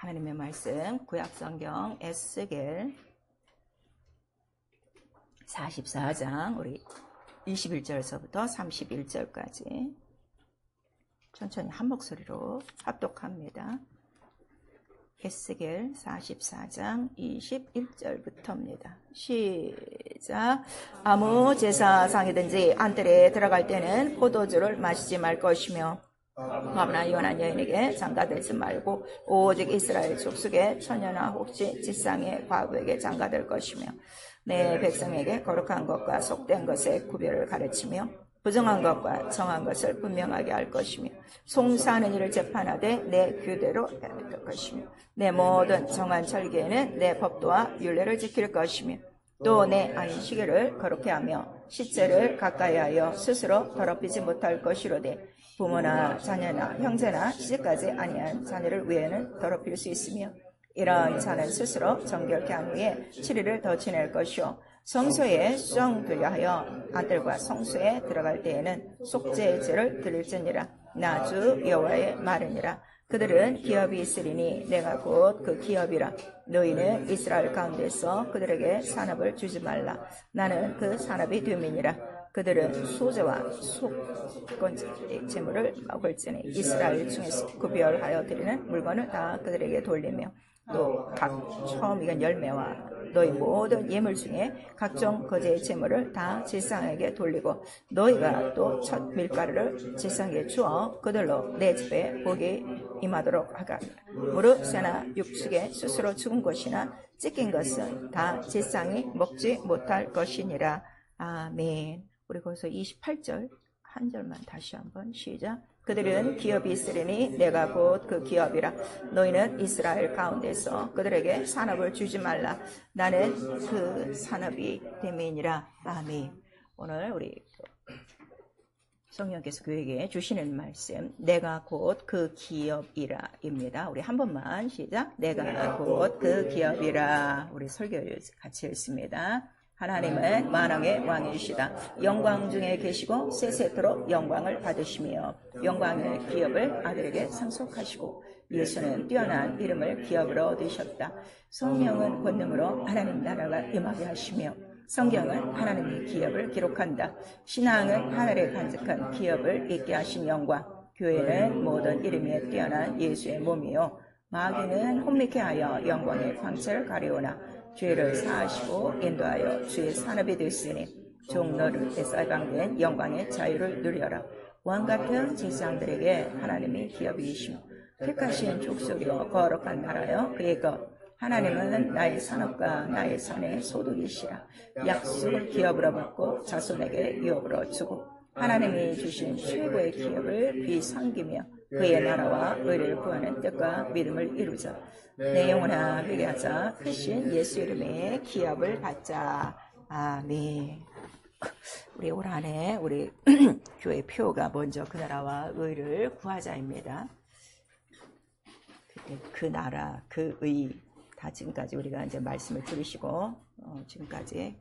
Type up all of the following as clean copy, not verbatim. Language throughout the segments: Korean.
하나님의 말씀 구약성경 에스겔 44장 우리 21절서부터 31절까지 천천히 한 목소리로 합독합니다. 에스겔 44장 21절부터입니다. 시작. 아무 제사상이든지 안뜰에 들어갈 때는 포도주를 마시지 말 것이며 과부나 이혼한 여인에게 장가들지 말고 오직 이스라엘 족속의 처녀나 혹시 지상의 과부에게 장가들 것이며 내 백성에게 거룩한 것과 속된 것의 구별을 가르치며 부정한 것과 정한 것을 분명하게 할 것이며 송사하는 일을 재판하되 내 규대로 할 것이며 내 모든 정한 절기에는 내 법도와 율례를 지킬 것이며 또 내 아인 시계를 거룩히 하며 시체를 가까이 하여 스스로 더럽히지 못할 것이로되 부모나 자녀나 형제나 시집까지 아니한 자녀를 위해는 더럽힐 수 있으며 이러한 자는 스스로 정결케 한 후에 7일을 더 지낼 것이요 성소에 수정 들려하여 아들과 성소에 들어갈 때에는 속죄의 죄를 드릴지니라. 나 주 여호와의 말이니라. 그들은 기업이 있으리니 내가 곧 그 기업이라. 너희는 이스라엘 가운데서 그들에게 산업을 주지 말라. 나는 그 산업이 됨이니라. 그들은 소재와 속건제의 재물을 먹을지니 이스라엘 중에서 구별하여 드리는 물건을 다 그들에게 돌리며 또 각 처음 익은 열매와 너희 모든 예물 중에 각종 거제의 재물을 다 제사장에게 돌리고 너희가 또 첫 밀가루를 제사장에게 주어 그들로 내 집에 복이 임하도록 하라. 무릇 새나 육축에 스스로 죽은 것이나 찢긴 것은 다 제사장이 먹지 못할 것이니라. 아멘. 우리 거기서 28절 한 절만 다시 한번 시작. 그들은 기업이 있으리니 내가 곧 그 기업이라. 너희는 이스라엘 가운데서 그들에게 산업을 주지 말라. 나는 그 산업이 됨이니라. 아멘. 오늘 우리 성령께서 교회에 주시는 말씀 내가 곧 그 기업이라 입니다. 우리 한 번만 시작. 내가 곧 그 기업이라. 우리 설교 같이 읽습니다. 하나님은 만왕의 왕이시다. 영광 중에 계시고 세세토록 영광을 받으시며 영광의 기업을 아들에게 상속하시고 예수는 뛰어난 이름을 기업으로 얻으셨다. 성령은 권능으로 하나님 나라가 임하게 하시며 성경은 하나님의 기업을 기록한다. 신앙은 하늘에 간직한 기업을 있게 하신 영광. 교회는 모든 이름에 뛰어난 예수의 몸이요 마귀는 혼미케 하여 영광의 광채를 가려오나 죄를 사하시고 인도하여 주의 산업이 됐으니 종로를 쌀방된 영광의 자유를 누려라. 왕같은 제사장들에게 하나님이 기업이시며 택하신 족속이요 거룩한 나라요 그의 것. 하나님은 나의 산업과 나의 산의 소득이시라. 약속을 기업으로 받고 자손에게 유업으로 주고 하나님이 주신 최고의 기업을 비상기며 그의 나라와 의를 구하는 뜻과 믿음을 이루자. 내 영혼아 회개하자. 크신 예수 이름의 기업을 받자. 아멘. 우리 올 한해 우리 교회 표가 먼저 그 나라와 의를 구하자입니다. 그 나라, 그 의 다 지금까지 우리가 이제 말씀을 들으시고 지금까지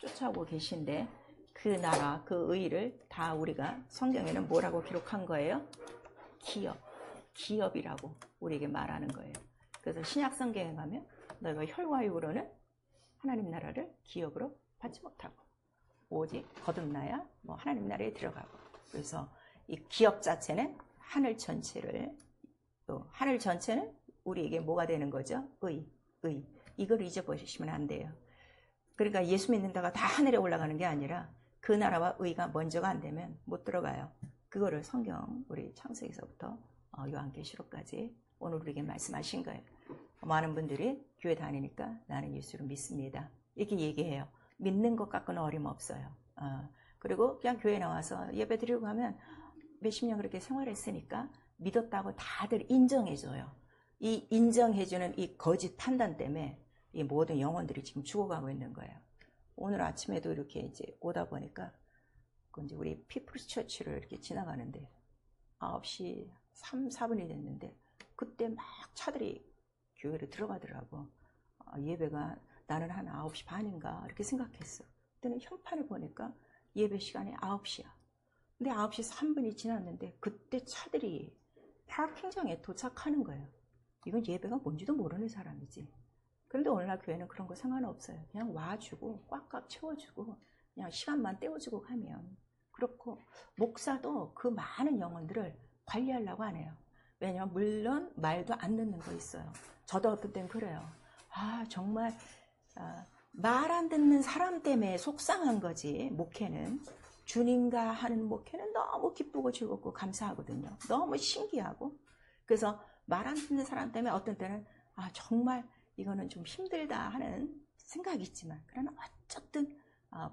쫓아오고 계신데 그 나라, 그 의를 다 우리가 성경에는 뭐라고 기록한 거예요? 기업이라고 우리에게 말하는 거예요. 그래서 신약 성경에 가면 너희가 혈과 육으로는 하나님 나라를 기업으로 받지 못하고 오직 거듭나야 뭐 하나님 나라에 들어가고. 그래서 이 기업 자체는 하늘 전체를 또 하늘 전체는 우리에게 뭐가 되는 거죠? 의. 이걸 잊어버리시면 안 돼요. 그러니까 예수 믿는다가 다 하늘에 올라가는 게 아니라 그 나라와 의가 먼저가 안 되면 못 들어가요. 그거를 성경 우리 창세기서부터 요한계시록까지 오늘 우리에게 말씀하신 거예요. 많은 분들이 교회 다니니까 나는 예수를 믿습니다. 이렇게 얘기해요. 믿는 것 갖고는 어림없어요. 그리고 그냥 교회 나와서 예배 드리고 가면 몇십 년 그렇게 생활했으니까 믿었다고 다들 인정해줘요. 이 인정해주는 이 거짓 판단 때문에 이 모든 영혼들이 지금 죽어가고 있는 거예요. 오늘 아침에도 이렇게 이제 오다 보니까 이제 우리 피플스 처치를 이렇게 지나가는데 9시 3, 4분이 됐는데 그때 막 차들이 교회로 들어가더라고. 예배가 나는 한 9시 반인가 이렇게 생각했어. 그때는 현판을 보니까 예배 시간이 9시야. 근데 9시 3분이 지났는데 그때 차들이 파킹장에 도착하는 거예요. 이건 예배가 뭔지도 모르는 사람이지. 그런데 오늘날 교회는 그런 거 상관없어요. 그냥 와주고 꽉꽉 채워주고 그냥 시간만 때워주고 가면. 그렇고 목사도 그 많은 영혼들을 관리하려고 안 해요. 왜냐면 물론 말도 안 듣는 거 있어요. 저도 어떤 땐 그래요. 정말 말 안 듣는 사람 때문에 속상한 거지. 목회는 주님과 하는 목회는 너무 기쁘고 즐겁고 감사하거든요. 너무 신기하고. 그래서 말 안 듣는 사람 때문에 어떤 때는 정말 이거는 좀 힘들다 하는 생각이 있지만 그러나 어쨌든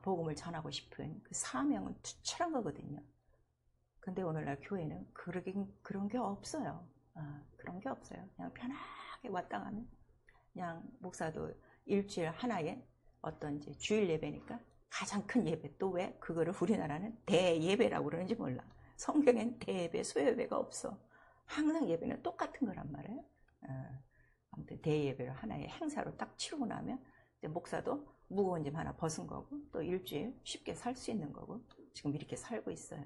복음을 전하고 싶은 그 사명은 투철한 거거든요. 근데 오늘날 교회는 그런 게 없어요. 그런 게 없어요. 그냥 편하게 왔다 가면 그냥 목사도 일주일 하나에 어떤 이제 주일 예배니까 가장 큰 예배, 또 왜 그거를 우리나라는 대예배라고 그러는지 몰라. 성경엔 대예배, 소예배가 없어. 항상 예배는 똑같은 거란 말이에요. 아무튼 대예배를 하나의 행사로 딱 치르고 나면 이제 목사도 무거운 짐 하나 벗은 거고 또 일주일 쉽게 살 수 있는 거고 지금 이렇게 살고 있어요.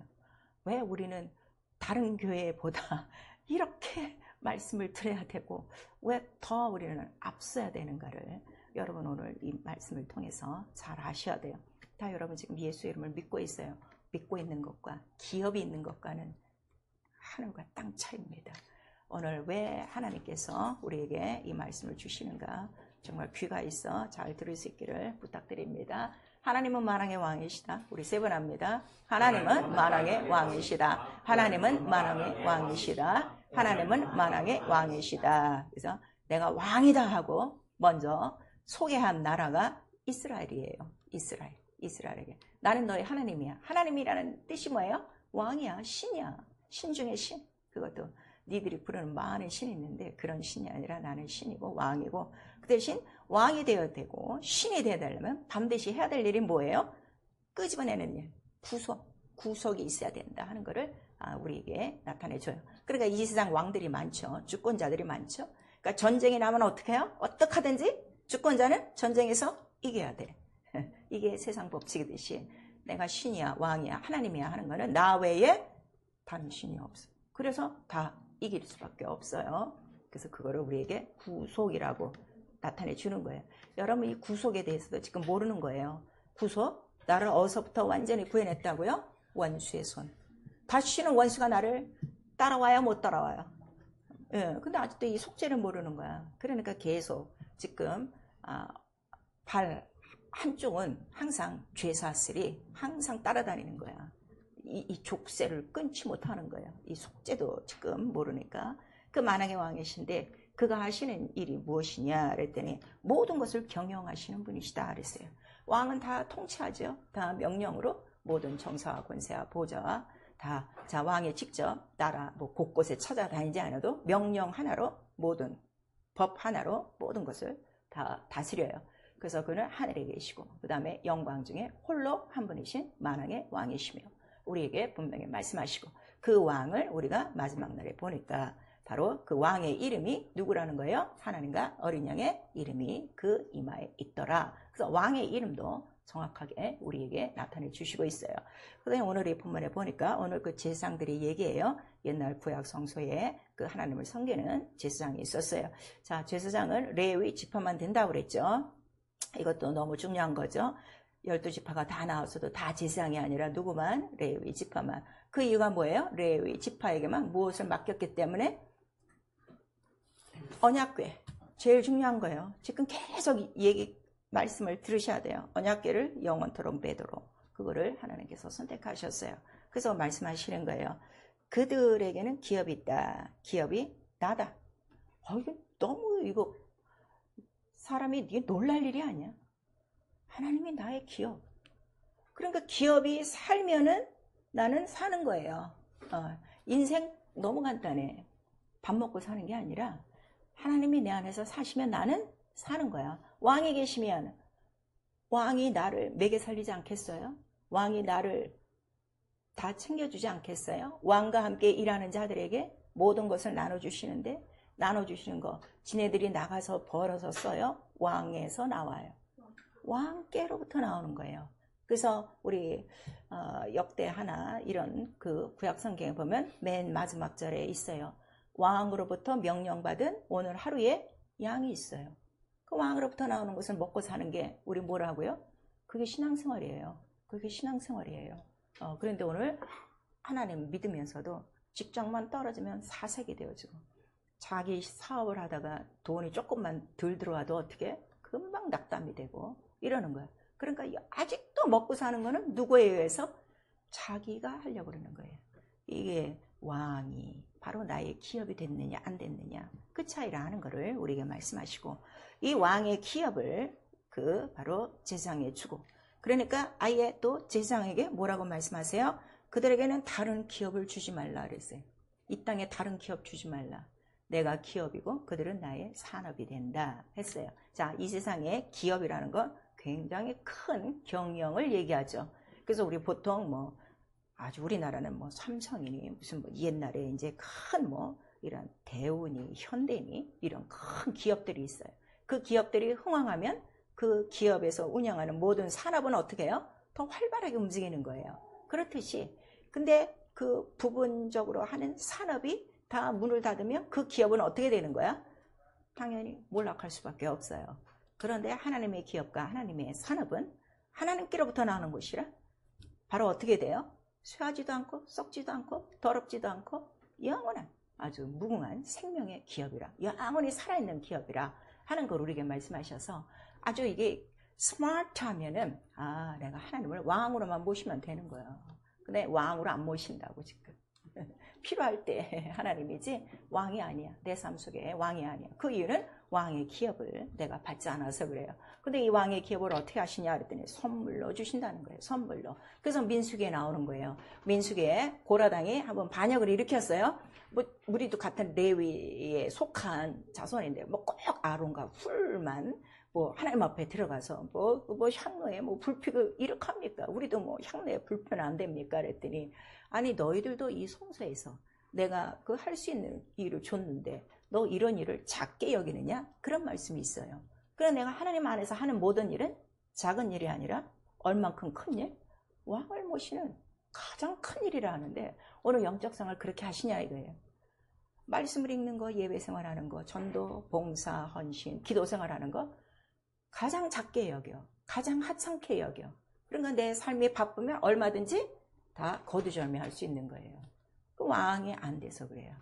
왜 우리는 다른 교회보다 이렇게 말씀을 들어야 되고 왜 더 우리는 앞서야 되는가를 여러분 오늘 이 말씀을 통해서 잘 아셔야 돼요. 다 여러분 지금 예수 이름을 믿고 있어요. 믿고 있는 것과 기업이 있는 것과는 하늘과 땅 차이입니다. 오늘 왜 하나님께서 우리에게 이 말씀을 주시는가 정말 귀가 있어 잘 들을 수 있기를 부탁드립니다. 하나님은 만왕의 왕이시다. 우리 세 번 합니다. 하나님은 만왕의 왕이시다. 하나님은 만왕의 왕이시다. 하나님은 만왕의 왕이시다. 그래서 내가 왕이다 하고 먼저 소개한 나라가 이스라엘이에요. 이스라엘에게 나는 너의 하나님이야. 하나님이라는 뜻이 뭐예요? 왕이야, 신이야. 신 중에 신. 그것도 니들이 부르는 많은 신이 있는데 그런 신이 아니라 나는 신이고 왕이고 그 대신 왕이 되어야 되고 신이 되어야 되려면 반드시 해야 될 일이 뭐예요? 끄집어내는 일, 구속이 있어야 된다 하는 거를 우리에게 나타내줘요. 그러니까 이 세상 왕들이 많죠. 주권자들이 많죠. 그러니까 전쟁이 나면 어떻게 해요? 어떻게 하든지 주권자는 전쟁에서 이겨야 돼. 이게 세상 법칙이듯이 내가 신이야, 왕이야, 하나님이야 하는 거는 나 외에 다른 신이 없어. 그래서 다 이길 수밖에 없어요. 그래서 그거를 우리에게 구속이라고 나타내 주는 거예요. 여러분 이 구속에 대해서도 지금 모르는 거예요. 구속? 나를 어디서부터 완전히 구해냈다고요? 원수의 손. 다시는 원수가 나를 따라와요? 못 따라와요? 예, 근데 아직도 이 속죄를 모르는 거야. 그러니까 계속 지금 발 한쪽은 항상 죄사슬이 항상 따라다니는 거야. 이 족쇄를 끊지 못하는 거예요. 이 속죄도 지금 모르니까. 그 만왕의 왕이신데 그가 하시는 일이 무엇이냐 그랬더니 모든 것을 경영하시는 분이시다 그랬어요. 왕은 다 통치하죠. 다 명령으로 모든 정사와 권세와 보좌와 다 왕이 직접 나라 곳곳에 찾아다니지 않아도 명령 하나로 모든 법 하나로 모든 것을 다 다스려요. 그래서 그는 하늘에 계시고 그 다음에 영광 중에 홀로 한 분이신 만왕의 왕이시며 우리에게 분명히 말씀하시고 그 왕을 우리가 마지막 날에 보니까 바로 그 왕의 이름이 누구라는 거예요? 하나님과 어린 양의 이름이 그 이마에 있더라. 그래서 왕의 이름도 정확하게 우리에게 나타내 주시고 있어요. 그다음에 오늘 이 본문에 보니까 오늘 그 제사장들이 얘기해요. 옛날 구약 성소에 그 하나님을 섬기는 제사장이 있었어요. 자, 제사장은 레위 지파만 된다고 그랬죠. 이것도 너무 중요한 거죠. 12지파가 다 나왔어도 다 제사장이 아니라 누구만? 레위 지파만. 그 이유가 뭐예요? 레위 지파에게만 무엇을 맡겼기 때문에 언약궤. 제일 중요한 거예요. 지금 계속 말씀을 들으셔야 돼요. 언약궤를 영원토록 맺도록 그거를 하나님께서 선택하셨어요. 그래서 말씀하시는 거예요. 그들에게는 기업이 있다. 기업이 나다. 이거 너무 사람이 놀랄 일이 아니야. 하나님이 나의 기업. 그러니까 기업이 살면은 나는 사는 거예요. 인생 너무 간단해. 밥 먹고 사는 게 아니라 하나님이 내 안에서 사시면 나는 사는 거야. 왕이 계시면 왕이 나를 먹여 살리지 않겠어요? 왕이 나를 다 챙겨주지 않겠어요? 왕과 함께 일하는 자들에게 모든 것을 나눠주시는데 나눠주시는 거 지네들이 나가서 벌어서 써요? 왕에서 나와요. 왕께로부터 나오는 거예요. 그래서 우리 역대 하나 이런 그 구약 성경에 보면 맨 마지막 절에 있어요. 왕으로부터 명령받은 오늘 하루의 양이 있어요. 그 왕으로부터 나오는 것을 먹고 사는 게 우리 뭐라고요? 그게 신앙생활이에요. 그게 신앙생활이에요. 그런데 오늘 하나님 믿으면서도 직장만 떨어지면 사색이 되어지고 자기 사업을 하다가 돈이 조금만 덜 들어와도 어떻게 금방 낙담이 되고 이러는 거야. 그러니까 아직도 먹고 사는 거는 누구에 의해서? 자기가 하려고 그러는 거예요. 이게 왕이 바로 나의 기업이 됐느냐 안 됐느냐 그 차이라 하는 거를 우리에게 말씀하시고 이 왕의 기업을 바로 제사장에 주고 그러니까 아예 또 제사장에게 뭐라고 말씀하세요? 그들에게는 다른 기업을 주지 말라 그랬어요. 이 땅에 다른 기업 주지 말라. 내가 기업이고 그들은 나의 산업이 된다 했어요. 자, 이 세상의 기업이라는 건 굉장히 큰 경영을 얘기하죠. 그래서 우리 보통 아주 우리나라는 삼성이니 무슨 옛날에 이제 큰 이런 대우니 현대니 이런 큰 기업들이 있어요. 그 기업들이 흥왕하면 그 기업에서 운영하는 모든 산업은 어떻게 해요? 더 활발하게 움직이는 거예요. 그렇듯이 근데 그 부분적으로 하는 산업이 다 문을 닫으면 그 기업은 어떻게 되는 거야? 당연히 몰락할 수밖에 없어요. 그런데 하나님의 기업과 하나님의 산업은 하나님께로부터 나오는 것이라 바로 어떻게 돼요? 쇠하지도 않고 썩지도 않고 더럽지도 않고 영원한 아주 무궁한 생명의 기업이라 영원히 살아있는 기업이라 하는 걸 우리에게 말씀하셔서 아주 이게 스마트하면은 내가 하나님을 왕으로만 모시면 되는 거예요. 근데 왕으로 안 모신다고 지금 필요할 때 하나님이지 왕이 아니야. 내 삶 속에 왕이 아니야. 그 이유는 왕의 기업을 내가 받지 않아서 그래요. 근데 이 왕의 기업을 어떻게 하시냐 그랬더니 선물로 주신다는 거예요. 선물로. 그래서 민수기에 나오는 거예요. 민수기에 고라당이 한번 반역을 일으켰어요. 우리도 같은 레위에 속한 자손인데 꼭 아론과 훌만 하나님 앞에 들어가서 향로에 불 피고 이렇게 합니까? 우리도 향로에 불 피면 안 됩니까? 그랬더니 아니 너희들도 이 성소에서 내가 그 할 수 있는 일을 줬는데 너 이런 일을 작게 여기느냐? 그런 말씀이 있어요. 그래서 내가 하나님 안에서 하는 모든 일은 작은 일이 아니라 얼만큼 큰 일? 왕을 모시는 가장 큰 일이라 하는데 오늘 영적 생활 그렇게 하시냐 이거예요. 말씀을 읽는 거, 예배 생활하는 거, 전도, 봉사, 헌신, 기도 생활하는 거 가장 작게 여겨. 가장 하찮게 여겨. 그러니까 내 삶이 바쁘면 얼마든지 다 거두절미할 수 있는 거예요. 그 왕이 안 돼서 그래요.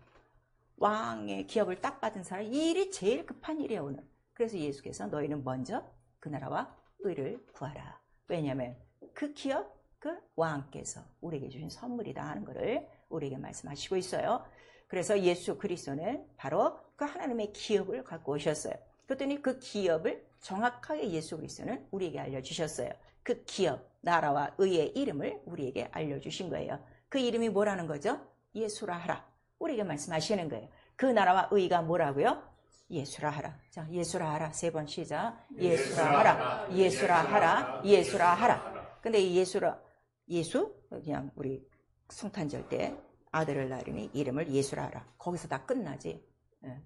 왕의 기업을 딱 받은 사람 이 일이 제일 급한 일이에요 오늘. 그래서 예수께서 너희는 먼저 그 나라와 의를 구하라. 왜냐하면 그 기업 그 왕께서 우리에게 주신 선물이다 하는 것을 우리에게 말씀하시고 있어요. 그래서 예수 그리스도는 바로 그 하나님의 기업을 갖고 오셨어요. 그랬더니 그 기업을 정확하게 예수 그리스도는 우리에게 알려주셨어요. 그 기업, 나라와 의의 이름을 우리에게 알려주신 거예요. 그 이름이 뭐라는 거죠? 예수라 하라. 우리에게 말씀하시는 거예요. 그 나라와 의가 뭐라고요? 예수라 하라. 자, 예수라 하라. 3번 시작. 예수라 하라. 예수라 하라. 예수라 하라. 근데 이 예수? 그냥 우리 성탄절 때 아들을 낳으니 이름을 예수라 하라. 거기서 다 끝나지.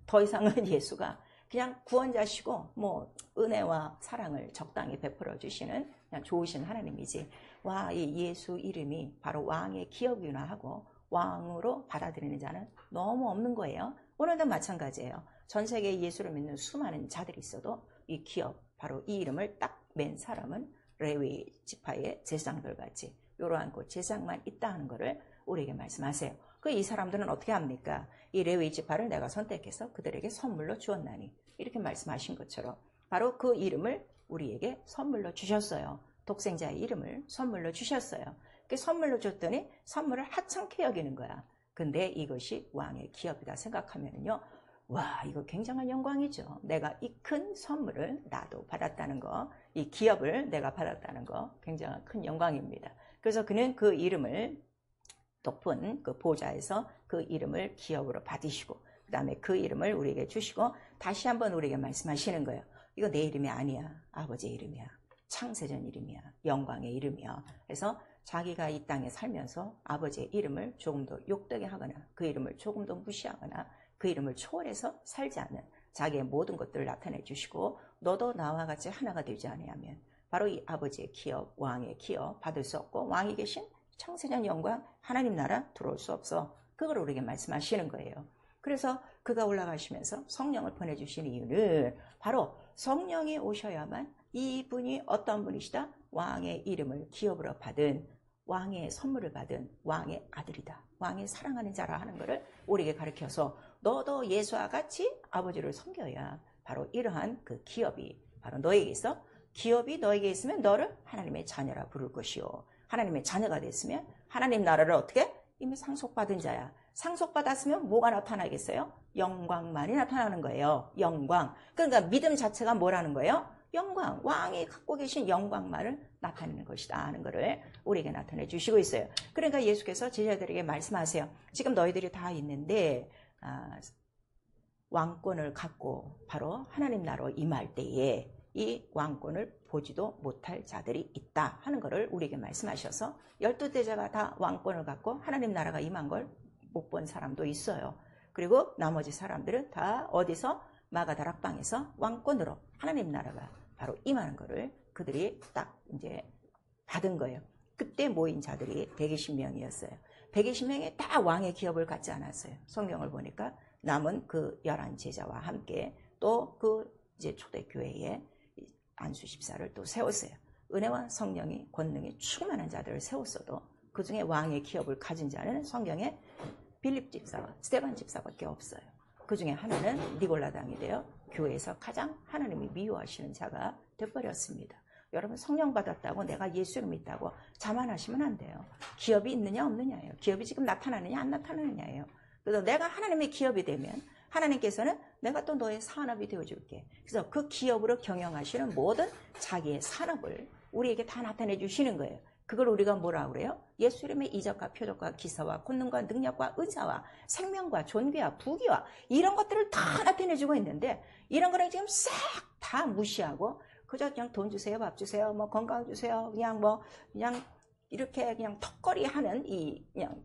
더 이상은 예수가 그냥 구원자시고 은혜와 사랑을 적당히 베풀어 주시는 그냥 좋으신 하나님이지. 와, 이 예수 이름이 바로 왕의 기업이구나 하고 왕으로 받아들이는 자는 너무 없는 거예요. 오늘도 마찬가지예요. 전 세계에 예수를 믿는 수많은 자들이 있어도 이 기업, 바로 이 이름을 딱 맨 사람은 레위 지파의 제사장들 같이 이러한 그 제사장만 있다 하는 것을 우리에게 말씀하세요. 이 사람들은 어떻게 합니까? 이 레위 지파를 내가 선택해서 그들에게 선물로 주었나니 이렇게 말씀하신 것처럼 바로 그 이름을 우리에게 선물로 주셨어요. 독생자의 이름을 선물로 주셨어요. 그 선물로 줬더니 선물을 하찮게 여기는 거야. 근데 이것이 왕의 기업이다 생각하면요. 와, 이거 굉장한 영광이죠. 내가 이 큰 선물을 나도 받았다는 거, 이 기업을 내가 받았다는 거 굉장한 큰 영광입니다. 그래서 그는 그 이름을 높은 그 보좌에서 그 이름을 기업으로 받으시고 그 다음에 그 이름을 우리에게 주시고 다시 한번 우리에게 말씀하시는 거예요. 이거 내 이름이 아니야. 아버지의 이름이야. 창세전 이름이야. 영광의 이름이야. 그래서 자기가 이 땅에 살면서 아버지의 이름을 조금 더 욕되게 하거나 그 이름을 조금 더 무시하거나 그 이름을 초월해서 살지 않는 자기의 모든 것들을 나타내 주시고 너도 나와 같이 하나가 되지 아니하면 바로 이 아버지의 기업, 왕의 기업 받을 수 없고 왕이 계신 창세전 영광 하나님 나라 들어올 수 없어. 그걸 우리에게 말씀하시는 거예요. 그래서 그가 올라가시면서 성령을 보내주신 이유는 바로 성령이 오셔야만 이분이 어떤 분이시다? 왕의 이름을 기업으로 받은, 왕의 선물을 받은 왕의 아들이다. 왕의 사랑하는 자라 하는 것을 우리에게 가르쳐서 너도 예수와 같이 아버지를 섬겨야 바로 이러한 그 기업이 바로 너에게 있어. 기업이 너에게 있으면 너를 하나님의 자녀라 부를 것이요. 하나님의 자녀가 됐으면 하나님 나라를 어떻게? 이미 상속받은 자야. 상속받았으면 뭐가 나타나겠어요? 영광만이 나타나는 거예요. 영광. 그러니까 믿음 자체가 뭐라는 거예요? 영광. 왕이 갖고 계신 영광만을 나타내는 것이다 하는 것을 우리에게 나타내 주시고 있어요. 그러니까 예수께서 제자들에게 말씀하세요. 지금 너희들이 다 있는데 왕권을 갖고 바로 하나님 나라로 임할 때에 이 왕권을 보지도 못할 자들이 있다 하는 것을 우리에게 말씀하셔서 12대자가 다 왕권을 갖고 하나님 나라가 임한 걸 못 본 사람도 있어요. 그리고 나머지 사람들은 다 어디서? 마가다락방에서 왕권으로 하나님 나라가 바로 임하는 것을 그들이 딱 이제 받은 거예요. 그때 모인 자들이 120명이었어요. 120명이 다 왕의 기업을 갖지 않았어요. 성경을 보니까 남은 그 11제자와 함께 또 그 이제 초대교회에 안수 집사를 또 세웠어요. 은혜와 성령이 권능이 충만한 자들을 세웠어도 그 중에 왕의 기업을 가진 자는 성경에 빌립 집사와 스데반 집사밖에 없어요. 그 중에 하나는 니골라당이 되어 교회에서 가장 하나님이 미워하시는 자가 되어버렸습니다. 여러분 성령 받았다고 내가 예수를 믿다고 자만하시면 안 돼요. 기업이 있느냐 없느냐예요. 기업이 지금 나타나느냐 안 나타나느냐예요. 그래서 내가 하나님의 기업이 되면 하나님께서는 내가 또 너의 산업이 되어줄게. 그래서 그 기업으로 경영하시는 모든 자기의 산업을 우리에게 다 나타내 주시는 거예요. 그걸 우리가 뭐라 그래요? 예수 이름의 이적과 표적과 기사와 권능과 능력과 은사와 생명과 존귀와 부귀와 이런 것들을 다 나타내주고 있는데 이런 거는 지금 싹 다 무시하고 그저 그냥 돈 주세요, 밥 주세요, 뭐 건강 주세요, 그냥 이렇게 그냥 턱걸이 하는 그냥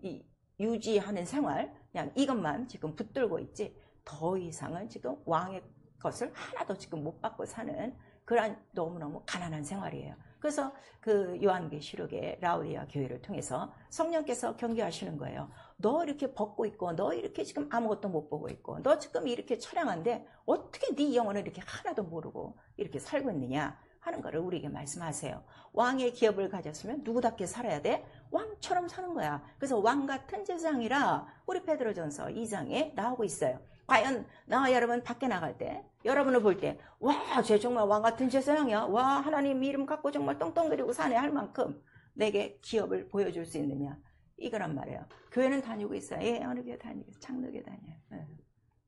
유지하는 생활, 그냥 이것만 지금 붙들고 있지 더 이상은 지금 왕의 것을 하나도 지금 못 받고 사는 그런 너무너무 가난한 생활이에요. 그래서 그 요한계시록의 라우디아 교회를 통해서 성령께서 경계하시는 거예요. 너 이렇게 벗고 있고 너 이렇게 지금 아무것도 못 보고 있고 너 지금 이렇게 처량한데 어떻게 네 영혼을 이렇게 하나도 모르고 이렇게 살고 있느냐 하는 거를 우리에게 말씀하세요. 왕의 기업을 가졌으면 누구답게 살아야 돼? 왕처럼 사는 거야. 그래서 왕 같은 제사장이라 우리 베드로전서 2장에 나오고 있어요. 과연 나와 여러분 밖에 나갈 때 여러분을 볼 때 와, 쟤 정말 왕 같은 제사장이야. 와, 하나님 이름 갖고 정말 똥똥거리고 사네 할 만큼 내게 기업을 보여줄 수 있느냐. 이거란 말이에요. 교회는 다니고 있어요. 예, 어느 교회 다니고 창노교회 다녀요. 예.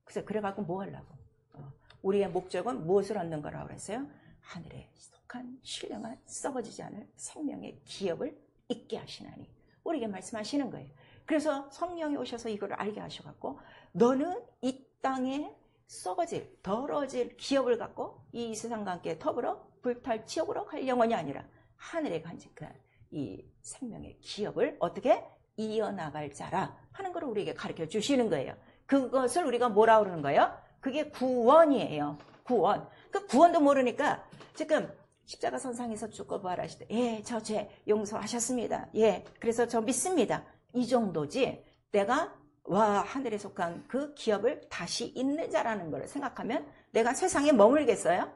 그래서 그래갖고 뭐 하려고. 우리의 목적은 무엇을 얻는 거라고 그랬어요? 하늘에 속한 신령한 썩어지지 않을 생명의 기업을 있게 하시나니 우리에게 말씀하시는 거예요. 그래서 성령이 오셔서 이걸 알게 하셔갖고 너는 이 땅에 썩어질 더러워질 기업을 갖고 이 세상과 함께 더불어 불탈 지옥으로 갈 영혼이 아니라 하늘에 간직한 이 생명의 기업을 어떻게 이어나갈 자라 하는 걸 우리에게 가르쳐 주시는 거예요. 그것을 우리가 뭐라 그러는 거예요? 그게 구원이에요. 구원. 그 구원도 모르니까 지금 십자가 선상에서 죽고 부활하실 때 예, 저 죄 용서하셨습니다. 예, 그래서 저 믿습니다. 이 정도지 내가 와 하늘에 속한 그 기업을 다시 잇는 자라는 걸 생각하면 내가 세상에 머물겠어요?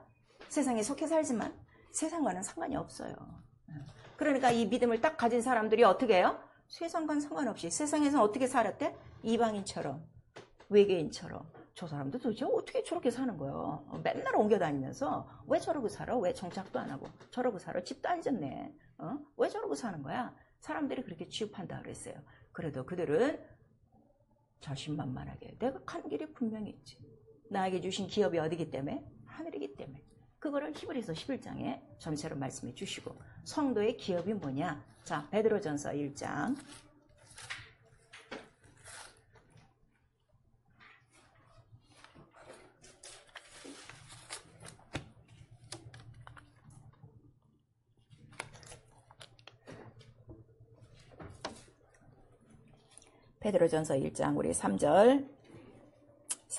세상에 속해 살지만 세상과는 상관이 없어요. 그러니까 이 믿음을 딱 가진 사람들이 어떻게 해요? 세상과는 상관없이 세상에서 어떻게 살았대? 이방인처럼 외계인처럼. 저 사람도 도대체 어떻게 저렇게 사는 거예요? 맨날 옮겨다니면서 왜 저러고 살아? 왜 정착도 안 하고 저러고 살아? 집도 안 짓네. 왜 저러고 사는 거야? 사람들이 그렇게 취급한다 그랬어요. 그래도 그들은 자신만만하게 내가 가는 길이 분명히 있지. 나에게 주신 기업이 어디기 때문에? 하늘이기 때문에. 그거를 히브리서 11장에 전체로 말씀해 주시고 성도의 기업이 뭐냐? 자, 베드로전서 1장 베드로전서 1장 우리 3절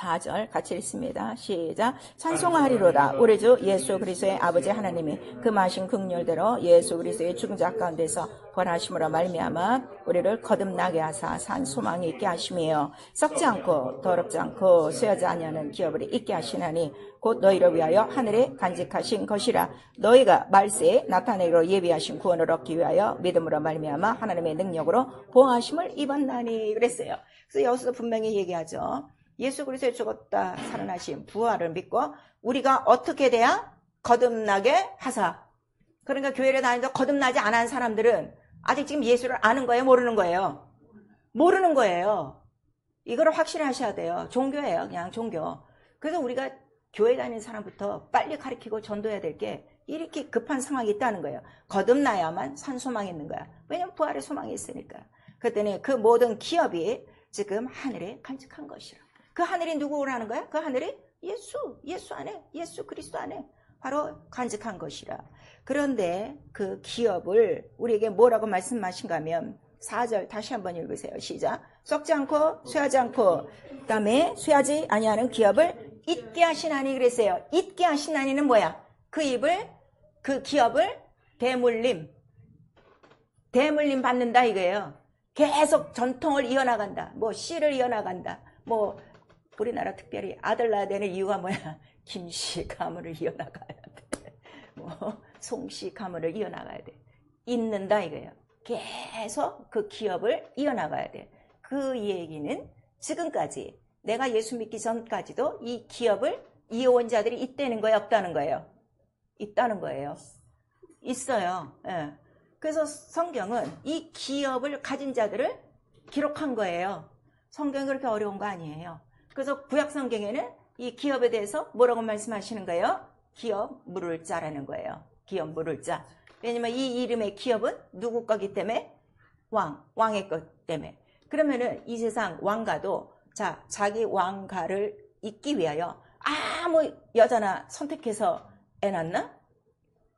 4절 같이 읽습니다. 시작. 찬송하리로다. 우리 주 예수 그리스도의 아버지 하나님이 금하신 긍휼대로 예수 그리스도의 죽은 자 가운데서 벌하심으로 말미암아 우리를 거듭나게 하사 산 소망이 있게 하심이요 썩지 않고 더럽지 않고 쇠하지 아니하는 기업을 있게 하시나니 곧 너희를 위하여 하늘에 간직하신 것이라. 너희가 말세에 나타내기로 예비하신 구원을 얻기 위하여 믿음으로 말미암아 하나님의 능력으로 보호하심을 입었나니 그랬어요. 그래서 여기서 분명히 얘기하죠. 예수 그리스도의 죽었다 살아나신 부활을 믿고 우리가 어떻게 돼야 거듭나게 하사. 그러니까 교회를 다니면서 거듭나지 않은 사람들은 아직 지금 예수를 아는 거예요? 모르는 거예요? 모르는 거예요. 이걸 확실히 하셔야 돼요. 종교예요. 그냥 종교. 그래서 우리가 교회 다니는 사람부터 빨리 가르치고 전도해야 될 게 이렇게 급한 상황이 있다는 거예요. 거듭나야만 산 소망이 있는 거야. 왜냐면 부활의 소망이 있으니까. 그랬더니 그 모든 기업이 지금 하늘에 간직한 것이라. 그 하늘이 누구라는 거야? 그 하늘이 예수 안에, 예수 그리스도 안에 바로 간직한 것이라. 그런데 그 기업을 우리에게 뭐라고 말씀하신가 하면 4절 다시 한번 읽으세요. 시작. 썩지 않고 쇠하지 않고 그다음에 쇠하지 아니하는 기업을 잊게 하시나니 그랬어요. 잊게 하시나니는 뭐야? 그 기업을 대물림 받는다 이거예요. 계속 전통을 이어나간다. 뭐 씨를 이어나간다. 뭐 우리나라 특별히 아들 낳아야 되는 이유가 뭐야? 김씨 가문을 이어나가야 돼. 뭐 송씨 가문을 이어나가야 돼. 잊는다 이거예요. 계속 그 기업을 이어나가야 돼. 그 얘기는 지금까지 내가 예수 믿기 전까지도 이 기업을 이어온 자들이 있다는 거예요? 없다는 거예요? 있다는 거예요. 있어요. 예. 그래서 성경은 이 기업을 가진 자들을 기록한 거예요. 성경이 그렇게 어려운 거 아니에요. 그래서 구약 성경에는 이 기업에 대해서 뭐라고 말씀하시는 거예요? 기업 물을 자라는 거예요. 기업 물을 자. 왜냐면 이 이름의 기업은 누구 거기 때문에? 왕의 것 때문에. 그러면은 이 세상 왕가도 자기 왕가를 잇기 위하여 아무 여자나 선택해서 애 낳나?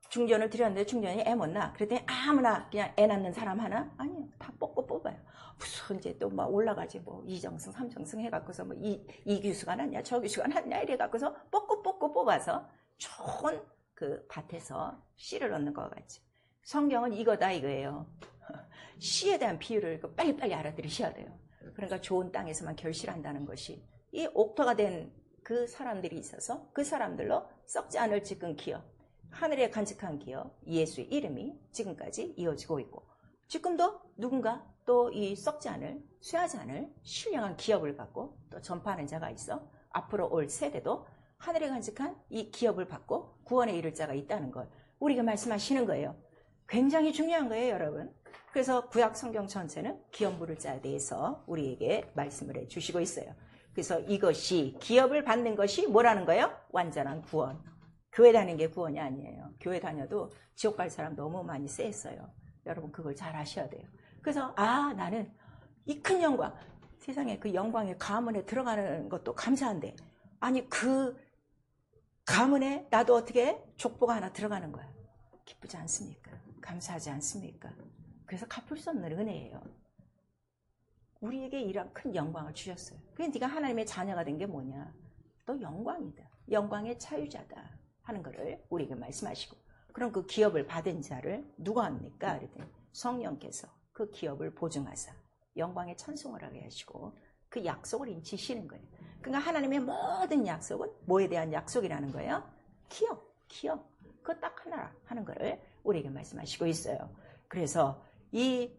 중전을 드렸는데 중전이 애 못 낳아. 그랬더니 아무나 그냥 애 낳는 사람 하나? 아니요. 다 뽑고 뽑아요. 무슨 이제 또 막 올라가지 뭐 이정승, 삼정승 해갖고서 뭐 이 교수가 낳냐, 저 교수가 낳냐 이래갖고서 뽑고 뽑아서 좋은 그 밭에서 씨를 얻는 것 같지. 성경은 이거다 이거예요. 씨에 대한 비유를 빨리빨리 알아들으셔야 돼요. 그러니까 좋은 땅에서만 결실한다는 것이 이 옥토가 된 그 사람들이 있어서 그 사람들로 썩지 않을 지금 기업, 하늘에 간직한 기업, 예수의 이름이 지금까지 이어지고 있고 지금도 누군가 또 이 썩지 않을, 쇠하지 않을 신령한 기업을 갖고 또 전파하는 자가 있어 앞으로 올 세대도 하늘에 간직한 이 기업을 받고 구원에 이를 자가 있다는 걸 우리가 말씀하시는 거예요. 굉장히 중요한 거예요, 여러분. 그래서 구약 성경 전체는 기업 물을 자에 대해서 우리에게 말씀을 해주시고 있어요. 그래서 이것이 기업을 받는 것이 뭐라는 거예요? 완전한 구원. 교회 다니는 게 구원이 아니에요. 교회 다녀도 지옥 갈 사람 너무 많이 쎄했어요. 여러분 그걸 잘 아셔야 돼요. 그래서 나는 이 큰 영광, 세상에 그 영광의 가문에 들어가는 것도 감사한데 아니 그 가문에 나도 어떻게 족보가 하나 들어가는 거야. 기쁘지 않습니까? 감사하지 않습니까? 그래서 갚을 수 없는 은혜예요. 우리에게 이런 큰 영광을 주셨어요. 그게 네가 하나님의 자녀가 된 게 뭐냐? 또 영광이다. 영광의 차유자다 하는 것을 우리에게 말씀하시고 그럼 그 기업을 받은 자를 누가 합니까? 그랬더니 성령께서 그 기업을 보증하사 영광의 찬송을 하게 하시고 그 약속을 인치시는 거예요. 그러니까 하나님의 모든 약속은 뭐에 대한 약속이라는 거예요? 기업. 그거 딱 하나 하는 거를 우리에게 말씀하시고 있어요. 그래서 이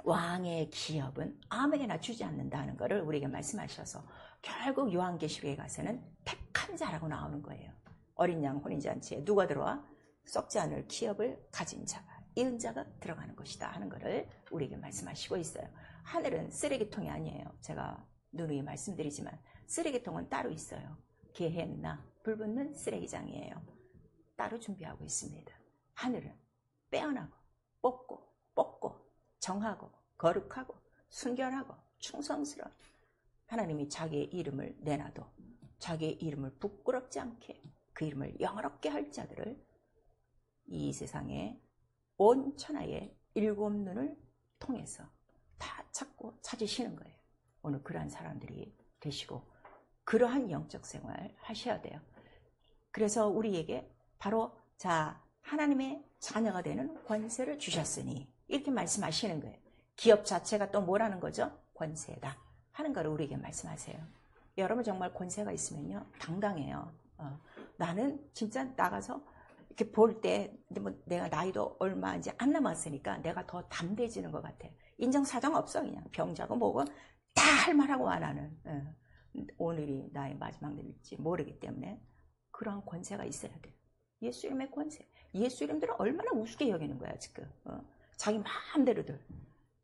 왕의 기업은 아무에게나 주지 않는다는 것을 우리에게 말씀하셔서 결국 요한계시록에 가서는 택한 자라고 나오는 거예요. 어린 양 혼인잔치에 누가 들어와? 썩지 않을 기업을 가진 자가, 이은 자가 들어가는 것이다 하는 것을 우리에게 말씀하시고 있어요. 하늘은 쓰레기통이 아니에요. 제가 누누이 말씀드리지만 쓰레기통은 따로 있어요. 게헨나 불붙는 쓰레기장이에요. 따로 준비하고 있습니다. 하늘은 빼어나고 뽑고 정하고 거룩하고 순결하고 충성스러운 하나님이 자기의 이름을 내놔도 자기의 이름을 부끄럽지 않게 그 이름을 영어롭게 할 자들을 이 세상에 온 천하의 7눈을 통해서 다 찾고 찾으시는 거예요. 오늘 그러한 사람들이 되시고 그러한 영적 생활 하셔야 돼요. 그래서 우리에게 바로 하나님의 자녀가 되는 권세를 주셨으니 이렇게 말씀하시는 거예요. 기업 자체가 또 뭐라는 거죠? 권세다 하는 거를 우리에게 말씀하세요. 여러분 정말 권세가 있으면요 당당해요. 나는 진짜 나가서 이렇게 볼 때 내가 나이도 얼마 이제 안 남았으니까 내가 더 담대해지는 것 같아요. 인정사정 없어. 그냥 병자고 뭐고 다 할 말하고 와 나는. 오늘이 나의 마지막 날일지 모르기 때문에 그러한 권세가 있어야 돼요. 예수 이름의 권세. 예수 이름들은 얼마나 우습게 여기는 거야 지금. 자기 마음대로들.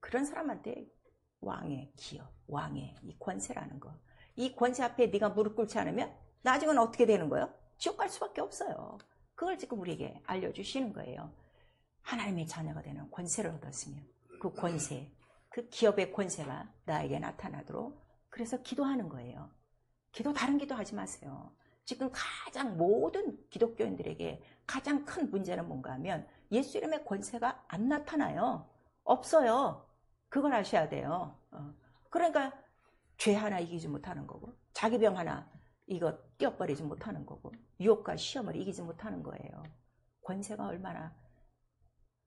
그런 사람한테 왕의 기업, 왕의 이 권세라는 거. 이 권세 앞에 네가 무릎 꿇지 않으면 나중엔 어떻게 되는 거예요? 지옥 갈 수밖에 없어요. 그걸 지금 우리에게 알려주시는 거예요. 하나님의 자녀가 되는 권세를 얻었으면 그 권세, 그 기업의 권세가 나에게 나타나도록 그래서 기도하는 거예요. 다른 기도 하지 마세요. 지금 가장 모든 기독교인들에게 가장 큰 문제는 뭔가 하면 예수 이름의 권세가 안 나타나요. 없어요. 그걸 아셔야 돼요. 그러니까 죄 하나 이기지 못하는 거고 자기 병 하나 이거 띄어버리지 못하는 거고 유혹과 시험을 이기지 못하는 거예요. 권세가 얼마나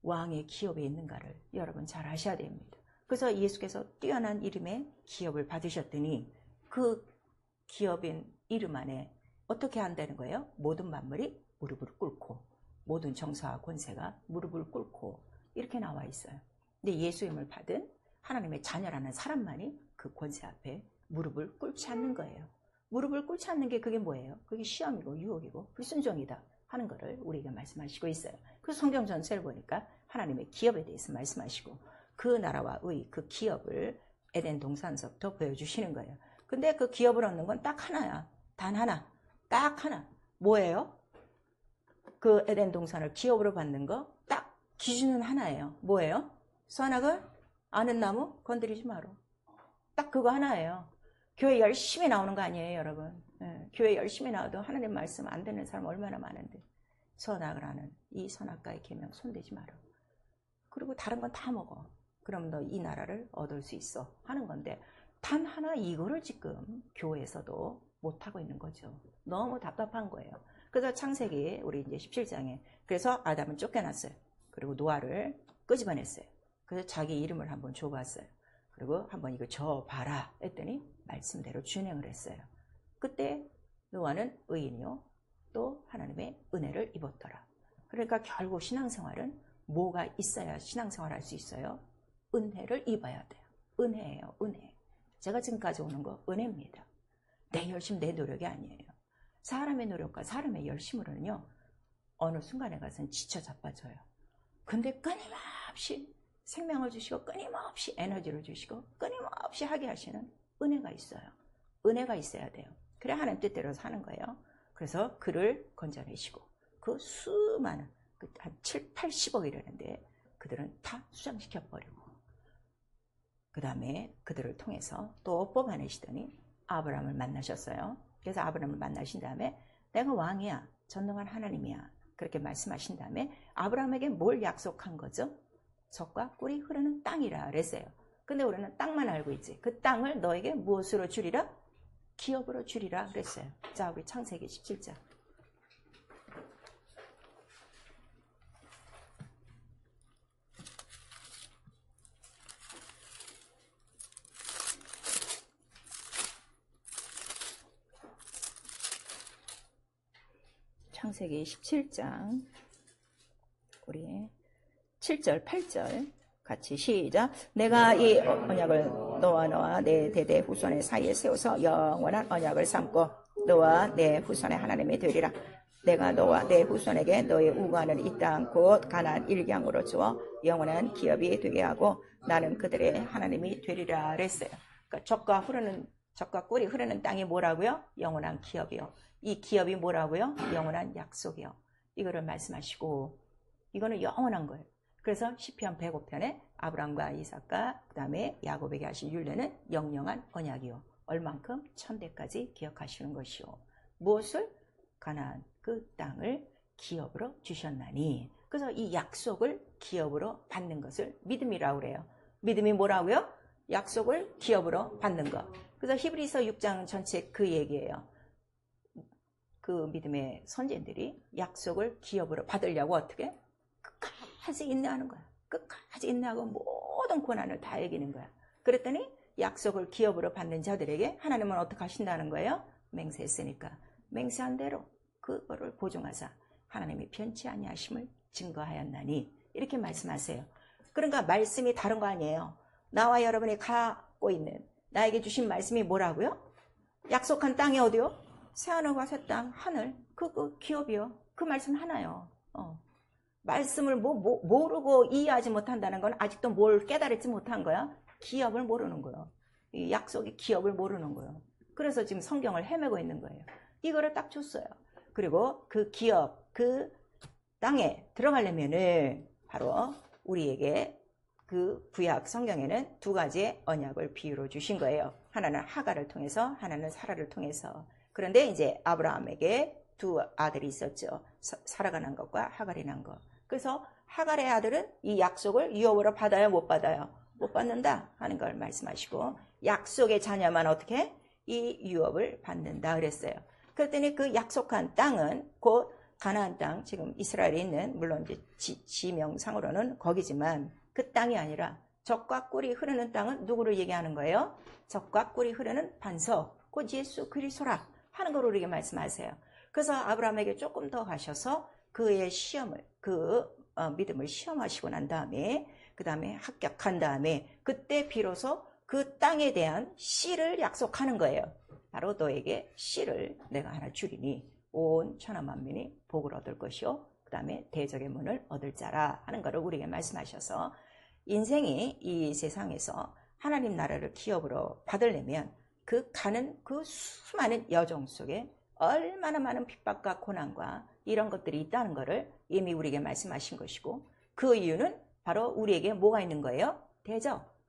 왕의 기업에 있는가를 여러분 잘 아셔야 됩니다. 그래서 예수께서 뛰어난 이름의 기업을 받으셨더니 그 기업인 이름 안에 어떻게 한다는 거예요? 모든 만물이 무릎을 꿇고 모든 정사와 권세가 무릎을 꿇고 이렇게 나와 있어요. 근데 예수 이름을 받은 하나님의 자녀라는 사람만이 그 권세 앞에 무릎을 꿇지 않는 거예요. 무릎을 꿇지 않는 게 그게 뭐예요? 그게 시험이고 유혹이고 불순종이다 하는 거를 우리에게 말씀하시고 있어요. 그 성경 전체를 보니까 하나님의 기업에 대해서 말씀하시고 그 나라와 그 기업을 에덴 동산서부터 보여주시는 거예요. 근데 그 기업을 얻는 건 딱 하나야. 단 하나. 딱 하나. 뭐예요? 그 에덴 동산을 기업으로 받는 거 딱 기준은 하나예요. 뭐예요? 선악을 아는 나무 건드리지 마라. 딱 그거 하나예요. 교회 열심히 나오는 거 아니에요, 여러분. 교회 열심히 나와도 하나님 말씀 안 듣는 사람 얼마나 많은데 선악을 아는 이 선악과의 계명 손대지 마라. 그리고 다른 건 다 먹어. 그럼 너 이 나라를 얻을 수 있어 하는 건데 단 하나 이거를 지금 교회에서도 못하고 있는 거죠. 너무 답답한 거예요. 그래서 창세기 우리 이제 17장에 그래서 아담은 쫓겨났어요. 그리고 노아를 끄집어냈어요. 그래서 자기 이름을 한번 줘봤어요. 그리고 한번 이거 줘봐라 했더니 말씀대로 준행을 했어요. 그때 노아는 의인이요 또 하나님의 은혜를 입었더라. 그러니까 결국 신앙생활은 뭐가 있어야 신앙생활 할 수 있어요? 은혜를 입어야 돼요. 은혜예요. 은혜. 제가 지금까지 오는 거 은혜입니다. 내 열심 내 노력이 아니에요. 사람의 노력과 사람의 열심으로는요 어느 순간에 가서는 지쳐 자빠져요. 근데 끊임없이 생명을 주시고 끊임없이 에너지를 주시고 끊임없이 하게 하시는 은혜가 있어요. 은혜가 있어야 돼요. 그래 하나님 뜻대로 사는 거예요. 그래서 그를 건져내시고 그 수많은 한 7, 80억이라는데 그들은 다 수장시켜버리고 그 다음에 그들을 통해서 또 뽑아내시더니 아브라함을 만나셨어요. 그래서 아브라함을 만나신 다음에 내가 왕이야. 전능한 하나님이야. 그렇게 말씀하신 다음에 아브라함에게 뭘 약속한 거죠? 젖과 꿀이 흐르는 땅이라 그랬어요. 근데 우리는 땅만 알고 있지. 그 땅을 너에게 무엇으로 주리라? 기업으로 주리라 그랬어요. 자, 우리 창세기 17장. 창세기 17장 우리 7절 8절 같이 시작. 내가 이 언약을 너와 내 대대 후손의 사이에 세워서 영원한 언약을 삼고 너와 내 후손의 하나님이 되리라. 내가 너와 내 후손에게 너의 우고하는 이 땅 곧 가나안 일경으로 주어 영원한 기업이 되게 하고 나는 그들의 하나님이 되리라 그랬어요. 그러니까 젖과 꿀이 흐르는 땅이 뭐라고요? 영원한 기업이요. 이 기업이 뭐라고요? 영원한 약속이요. 이거를 말씀하시고 이거는 영원한 거예요. 그래서 시편 105편에 아브람과 이삭과 그 다음에 야곱에게 하신 율례는 영영한 언약이요. 얼만큼? 1000대까지 기억하시는 것이요. 무엇을? 가나안 그 땅을 기업으로 주셨나니. 그래서 이 약속을 기업으로 받는 것을 믿음이라고 그래요. 믿음이 뭐라고요? 약속을 기업으로 받는 거. 그래서 히브리서 6장 전체 그 얘기예요. 그 믿음의 선진들이 약속을 기업으로 받으려고 어떻게? 끝까지 인내하는 거야. 끝까지 인내하고 모든 고난을 다 이기는 거야. 그랬더니 약속을 기업으로 받는 자들에게 하나님은 어떻게 하신다는 거예요? 맹세했으니까 맹세한 대로 그거를 보증하사 하나님이 변치 아니하심을 증거하였나니 이렇게 말씀하세요. 그러니까 말씀이 다른 거 아니에요. 나와 여러분이 갖고 있는 나에게 주신 말씀이 뭐라고요? 약속한 땅이 어디요? 새하늘과 새 땅, 하늘, 그 기업이요. 그 말씀 하나요. 말씀을 모르고 이해하지 못한다는 건 아직도 뭘 깨달지 못한 거야. 기업을 모르는 거예요. 이 약속의 기업을 모르는 거예요. 그래서 지금 성경을 헤매고 있는 거예요. 이거를 딱 줬어요. 그리고 그 기업, 그 땅에 들어가려면은 바로 우리에게 그 구약 성경에는 두 가지의 언약을 비유로 주신 거예요. 하나는 하갈을 통해서, 하나는 사라를 통해서. 그런데 이제 아브라함에게 두 아들이 있었죠. 사라가 난 것과 하갈이 난 것. 그래서 하갈의 아들은 이 약속을 유업으로 받아요, 못 받아요? 못 받는다 하는 걸 말씀하시고, 약속의 자녀만 어떻게? 이 유업을 받는다 그랬어요. 그랬더니 그 약속한 땅은 곧 가나안 땅, 지금 이스라엘에 있는, 물론 이제 지명상으로는 거기지만 그 땅이 아니라 젖과 꿀이 흐르는 땅은 누구를 얘기하는 거예요? 젖과 꿀이 흐르는 반석, 곧 예수 그리스도라 하는 걸 우리에게 말씀하세요. 그래서 아브라함에게 조금 더 가셔서 그의 시험을, 믿음을 시험하시고 난 다음에, 그 다음에 합격한 다음에 그때 비로소 그 땅에 대한 씨를 약속하는 거예요. 바로 너에게 씨를 내가 하나 주리니 온 천하 만민이 복을 얻을 것이요, 그 다음에 대적의 문을 얻을 자라 하는 것을 우리에게 말씀하셔서, 인생이 이 세상에서 하나님 나라를 기업으로 받으려면 그 가는 그 수많은 여정 속에 얼마나 많은 핍박과 고난과 이런 것들이 있다는 것을 이미 우리에게 말씀하신 것이고, 그 이유는 바로 우리에게 뭐가 있는 거예요?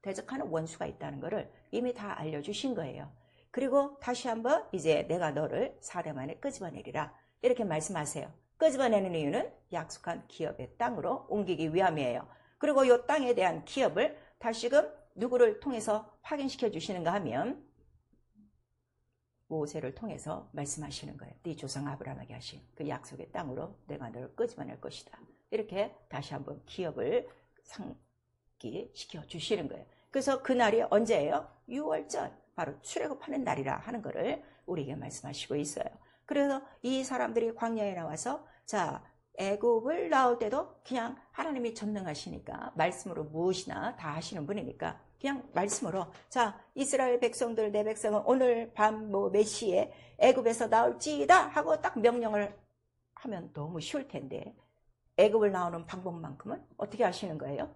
대적하는 원수가 있다는 것을 이미 다 알려주신 거예요. 그리고 다시 한번 이제 내가 너를 사대만에 끄집어내리라 이렇게 말씀하세요. 끄집어내는 이유는 약속한 기업의 땅으로 옮기기 위함이에요. 그리고 이 땅에 대한 기업을 다시금 누구를 통해서 확인시켜 주시는가 하면 모세를 통해서 말씀하시는 거예요. 네 조상 아브라함에게 하신 그 약속의 땅으로 내가 너를 끄집어낼 것이다. 이렇게 다시 한번 기업을 상기시켜 주시는 거예요. 그래서 그날이 언제예요? 6월절, 바로 출애굽하는 날이라 하는 것을 우리에게 말씀하시고 있어요. 그래서 이 사람들이 광야에 나와서 자, 애굽을 나올 때도 그냥 하나님이 전능하시니까 말씀으로 무엇이나 다 하시는 분이니까 그냥 말씀으로, 자, 이스라엘 백성들, 내 백성은 오늘 밤 몇 시에 애굽에서 나올지이다 하고 딱 명령을 하면 너무 쉬울 텐데, 애굽을 나오는 방법만큼은 어떻게 하시는 거예요?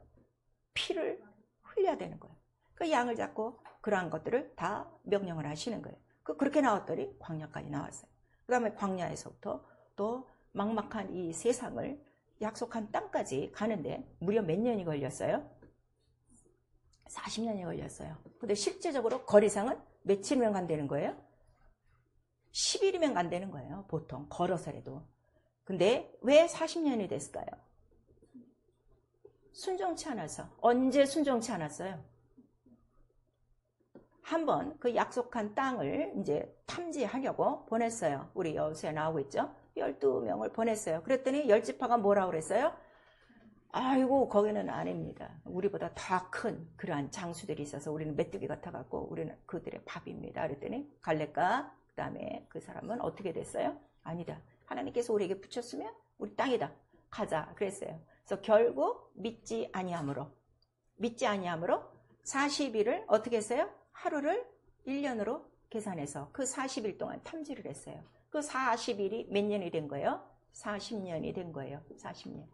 피를 흘려야 되는 거예요. 그 양을 잡고 그러한 것들을 다 명령을 하시는 거예요. 그렇게 나왔더니 광야까지 나왔어요. 그 다음에 광야에서부터 또 막막한 이 세상을 약속한 땅까지 가는데 무려 몇 년이 걸렸어요? 40년이 걸렸어요. 근데 실제적으로 거리상은 며칠이면 간다는 거예요? 10일이면 간다는 거예요. 보통 걸어서라도. 근데 왜 40년이 됐을까요? 순종치 않아서. 언제 순종치 않았어요? 한번 그 약속한 땅을 이제 탐지하려고 보냈어요. 우리 여수에 나오고 있죠? 12명을 보냈어요. 그랬더니 열지파가 뭐라고 그랬어요? 아이고, 거기는 아닙니다. 우리보다 더 큰 그러한 장수들이 있어서 우리는 메뚜기 같아갖고 우리는 그들의 밥입니다. 그랬더니 갈렙과 그 다음에 그 사람은 어떻게 됐어요? 아니다. 하나님께서 우리에게 붙였으면 우리 땅이다. 가자. 그랬어요. 그래서 결국 믿지 아니함으로 40일을 어떻게 했어요? 하루를 1년으로 계산해서 그 40일 동안 탐지를 했어요. 그 40일이 몇 년이 된 거예요? 40년이 된 거예요. 40년.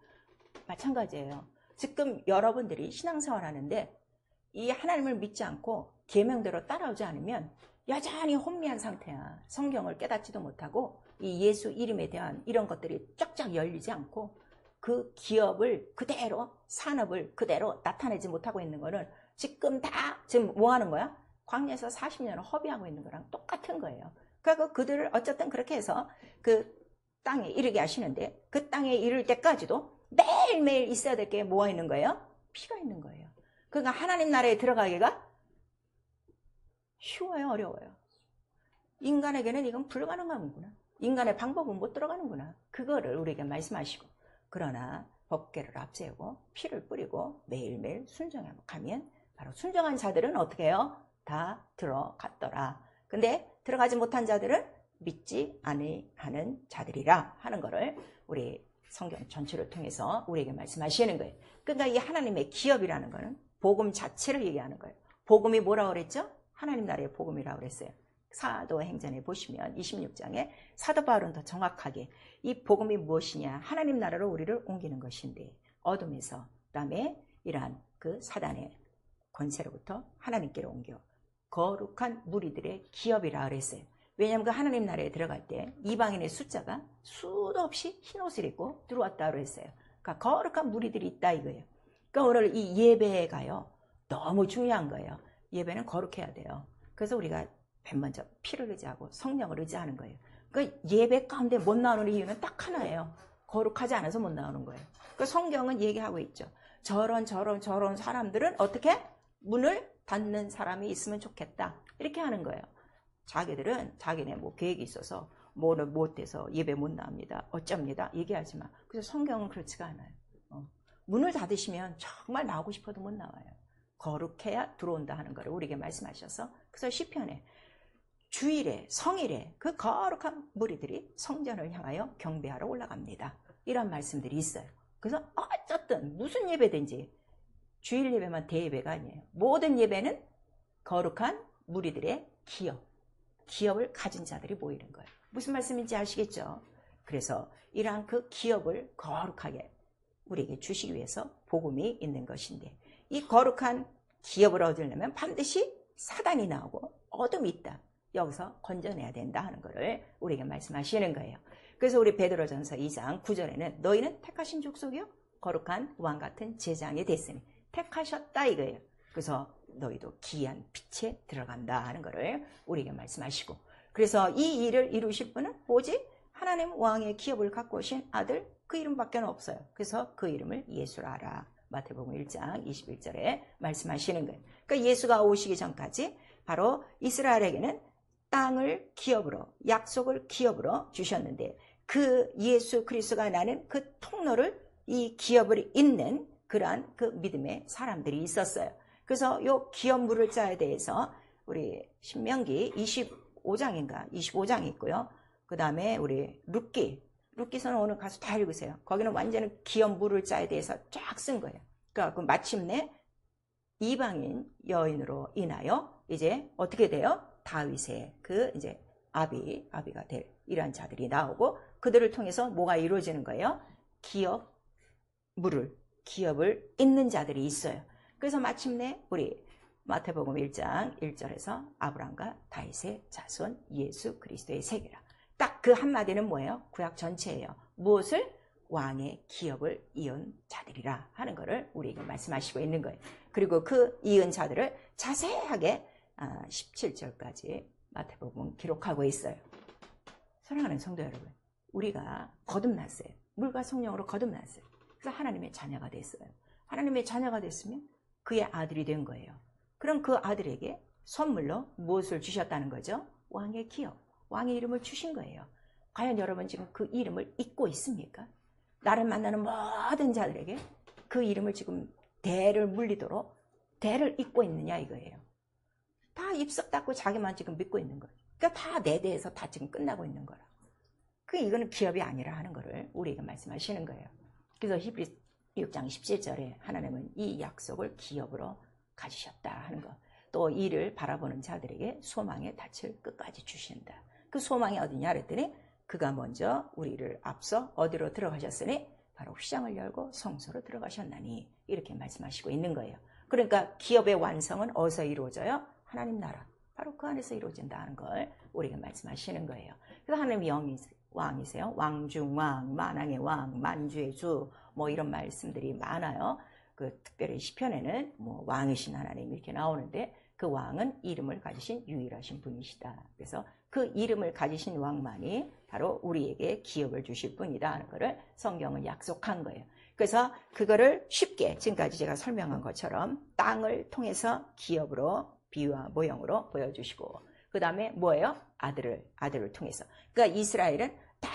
마찬가지예요. 지금 여러분들이 신앙생활 하는데 이 하나님을 믿지 않고 계명대로 따라오지 않으면 여전히 혼미한 상태야. 성경을 깨닫지도 못하고 이 예수 이름에 대한 이런 것들이 쫙쫙 열리지 않고 그 기업을 그대로, 산업을 그대로 나타내지 못하고 있는 거는 지금 뭐 하는 거야? 광야에서 40년을 허비하고 있는 거랑 똑같은 거예요. 그러니까 그들을 어쨌든 그렇게 해서 그 땅에 이르게 하시는데, 그 땅에 이를 때까지도 매일매일 있어야 될 게 뭐가 있는 거예요? 피가 있는 거예요. 그러니까 하나님 나라에 들어가기가 쉬워요, 어려워요? 인간에게는 이건 불가능하구나. 인간의 방법은 못 들어가는구나. 그거를 우리에게 말씀하시고, 그러나 법궤를 앞세우고 피를 뿌리고 매일매일 순종하며 가면 바로 순종한 자들은 어떻게 해요? 다 들어갔더라. 근데 들어가지 못한 자들은 믿지 아니하는 자들이라 하는 거를 우리 성경 전체를 통해서 우리에게 말씀하시는 거예요. 그러니까 이 하나님의 기업이라는 거는 복음 자체를 얘기하는 거예요. 복음이 뭐라고 그랬죠? 하나님 나라의 복음이라고 그랬어요. 사도행전에 보시면 26장에 사도 바울은 더 정확하게 이 복음이 무엇이냐, 하나님 나라로 우리를 옮기는 것인데, 어둠에서 그다음에 이러한 그 사단의 권세로부터 하나님께로 옮겨 거룩한 무리들의 기업이라 그랬어요. 왜냐하면 그 하나님 나라에 들어갈 때 이방인의 숫자가 수도 없이 흰옷을 입고 들어왔다 그랬어요. 그러니까 거룩한 무리들이 있다 이거예요. 그러니까 오늘 이 예배가요 너무 중요한 거예요. 예배는 거룩해야 돼요. 그래서 우리가 맨 먼저 피를 의지하고 성령을 의지하는 거예요. 그러니까 예배 가운데 못 나오는 이유는 딱 하나예요. 거룩하지 않아서 못 나오는 거예요. 그러니까 성경은 얘기하고 있죠. 저런 사람들은 어떻게 문을 닫는 사람이 있으면 좋겠다 이렇게 하는 거예요. 자기들은 자기네 뭐 계획이 있어서 뭐는 못해서 예배 못 나옵니다. 어쩝니다. 얘기하지 마. 그래서 성경은 그렇지가 않아요. 문을 닫으시면 정말 나오고 싶어도 못 나와요. 거룩해야 들어온다 하는 거를 우리에게 말씀하셔서, 그래서 시편에 주일에 성일에 그 거룩한 무리들이 성전을 향하여 경배하러 올라갑니다. 이런 말씀들이 있어요. 그래서 어쨌든 무슨 예배든지 주일 예배만 대예배가 아니에요. 모든 예배는 거룩한 무리들의 기업을 가진 자들이 모이는 거예요. 무슨 말씀인지 아시겠죠? 그래서 이러한 그 기업을 거룩하게 우리에게 주시기 위해서 복음이 있는 것인데, 이 거룩한 기업을 얻으려면 반드시 사단이 나오고 어둠이 있다. 여기서 건져내야 된다 하는 것을 우리에게 말씀하시는 거예요. 그래서 우리 베드로전서 2장 9절에는 너희는 택하신 족속이요 거룩한 왕 같은 제장이 됐으니, 택하셨다 이거예요. 그래서 너희도 기이한 빛에 들어간다 하는 것을 우리에게 말씀하시고, 그래서 이 일을 이루실 분은 오직 하나님 왕의 기업을 갖고 오신 아들 그 이름밖에 없어요. 그래서 그 이름을 예수라 하라. 마태복음 1장 21절에 말씀하시는 거예요. 그러니까 예수가 오시기 전까지 바로 이스라엘에게는 땅을 기업으로, 약속을 기업으로 주셨는데, 그 예수 그리스도가 나는 그 통로를, 이 기업을 잇는 그러한 그 믿음의 사람들이 있었어요. 그래서 요 기업 물을 자에 대해서 우리 신명기 25장인가 25장이 있고요. 그 다음에 우리 룻기서는 오늘 가서 다 읽으세요. 거기는 완전히 기업 물을 자에 대해서 쫙 쓴 거예요. 그러니까 마침내 이방인 여인으로 인하여 이제 어떻게 돼요? 다윗의 그 이제 아비가 될 이러한 자들이 나오고, 그들을 통해서 뭐가 이루어지는 거예요? 기업을 잇는 자들이 있어요. 그래서 마침내 우리 마태복음 1장 1절에서 아브라함과 다윗의 자손 예수 그리스도의 세계라. 딱 그 한마디는 뭐예요? 구약 전체예요. 무엇을? 왕의 기업을 이은 자들이라 하는 것을 우리에게 말씀하시고 있는 거예요. 그리고 그 이은 자들을 자세하게 17절까지 마태복음 기록하고 있어요. 사랑하는 성도 여러분, 우리가 거듭났어요. 물과 성령으로 거듭났어요. 그래서 하나님의 자녀가 됐어요. 하나님의 자녀가 됐으면 그의 아들이 된 거예요. 그럼 그 아들에게 선물로 무엇을 주셨다는 거죠? 왕의 기업, 왕의 이름을 주신 거예요. 과연 여러분 지금 그 이름을 잊고 있습니까? 나를 만나는 모든 자들에게 그 이름을 지금 대를 물리도록 대를 잊고 있느냐 이거예요. 다 입석 닫고 자기만 지금 믿고 있는 거예요. 그러니까 다 내 대해서 다 지금 끝나고 있는 거라. 이거는 기업이 아니라 하는 거를 우리에게 말씀하시는 거예요. 그래서 히브리 6장 17절에 하나님은 이 약속을 기업으로 가지셨다 하는 것. 또 이를 바라보는 자들에게 소망의 닻을 끝까지 주신다. 그 소망이 어디냐 그랬더니 그가 먼저 우리를 앞서 어디로 들어가셨으니 바로 휘장을 열고 성소로 들어가셨나니, 이렇게 말씀하시고 있는 거예요. 그러니까 기업의 완성은 어디서 이루어져요? 하나님 나라, 바로 그 안에서 이루어진다는 걸 우리가 말씀하시는 거예요. 그래서 하나님이 왕이세요. 왕중왕, 만왕의 왕, 만주의 주, 뭐 이런 말씀들이 많아요. 그 특별히 시편에는 뭐 왕이신 하나님 이렇게 나오는데, 그 왕은 이름을 가지신 유일하신 분이시다. 그래서 그 이름을 가지신 왕만이 바로 우리에게 기업을 주실 분이다 하는 것을 성경은 약속한 거예요. 그래서 그거를 쉽게 지금까지 제가 설명한 것처럼 땅을 통해서 기업으로 비유와 모형으로 보여주시고, 그 다음에 뭐예요? 아들을 통해서. 그러니까 이스라엘은 다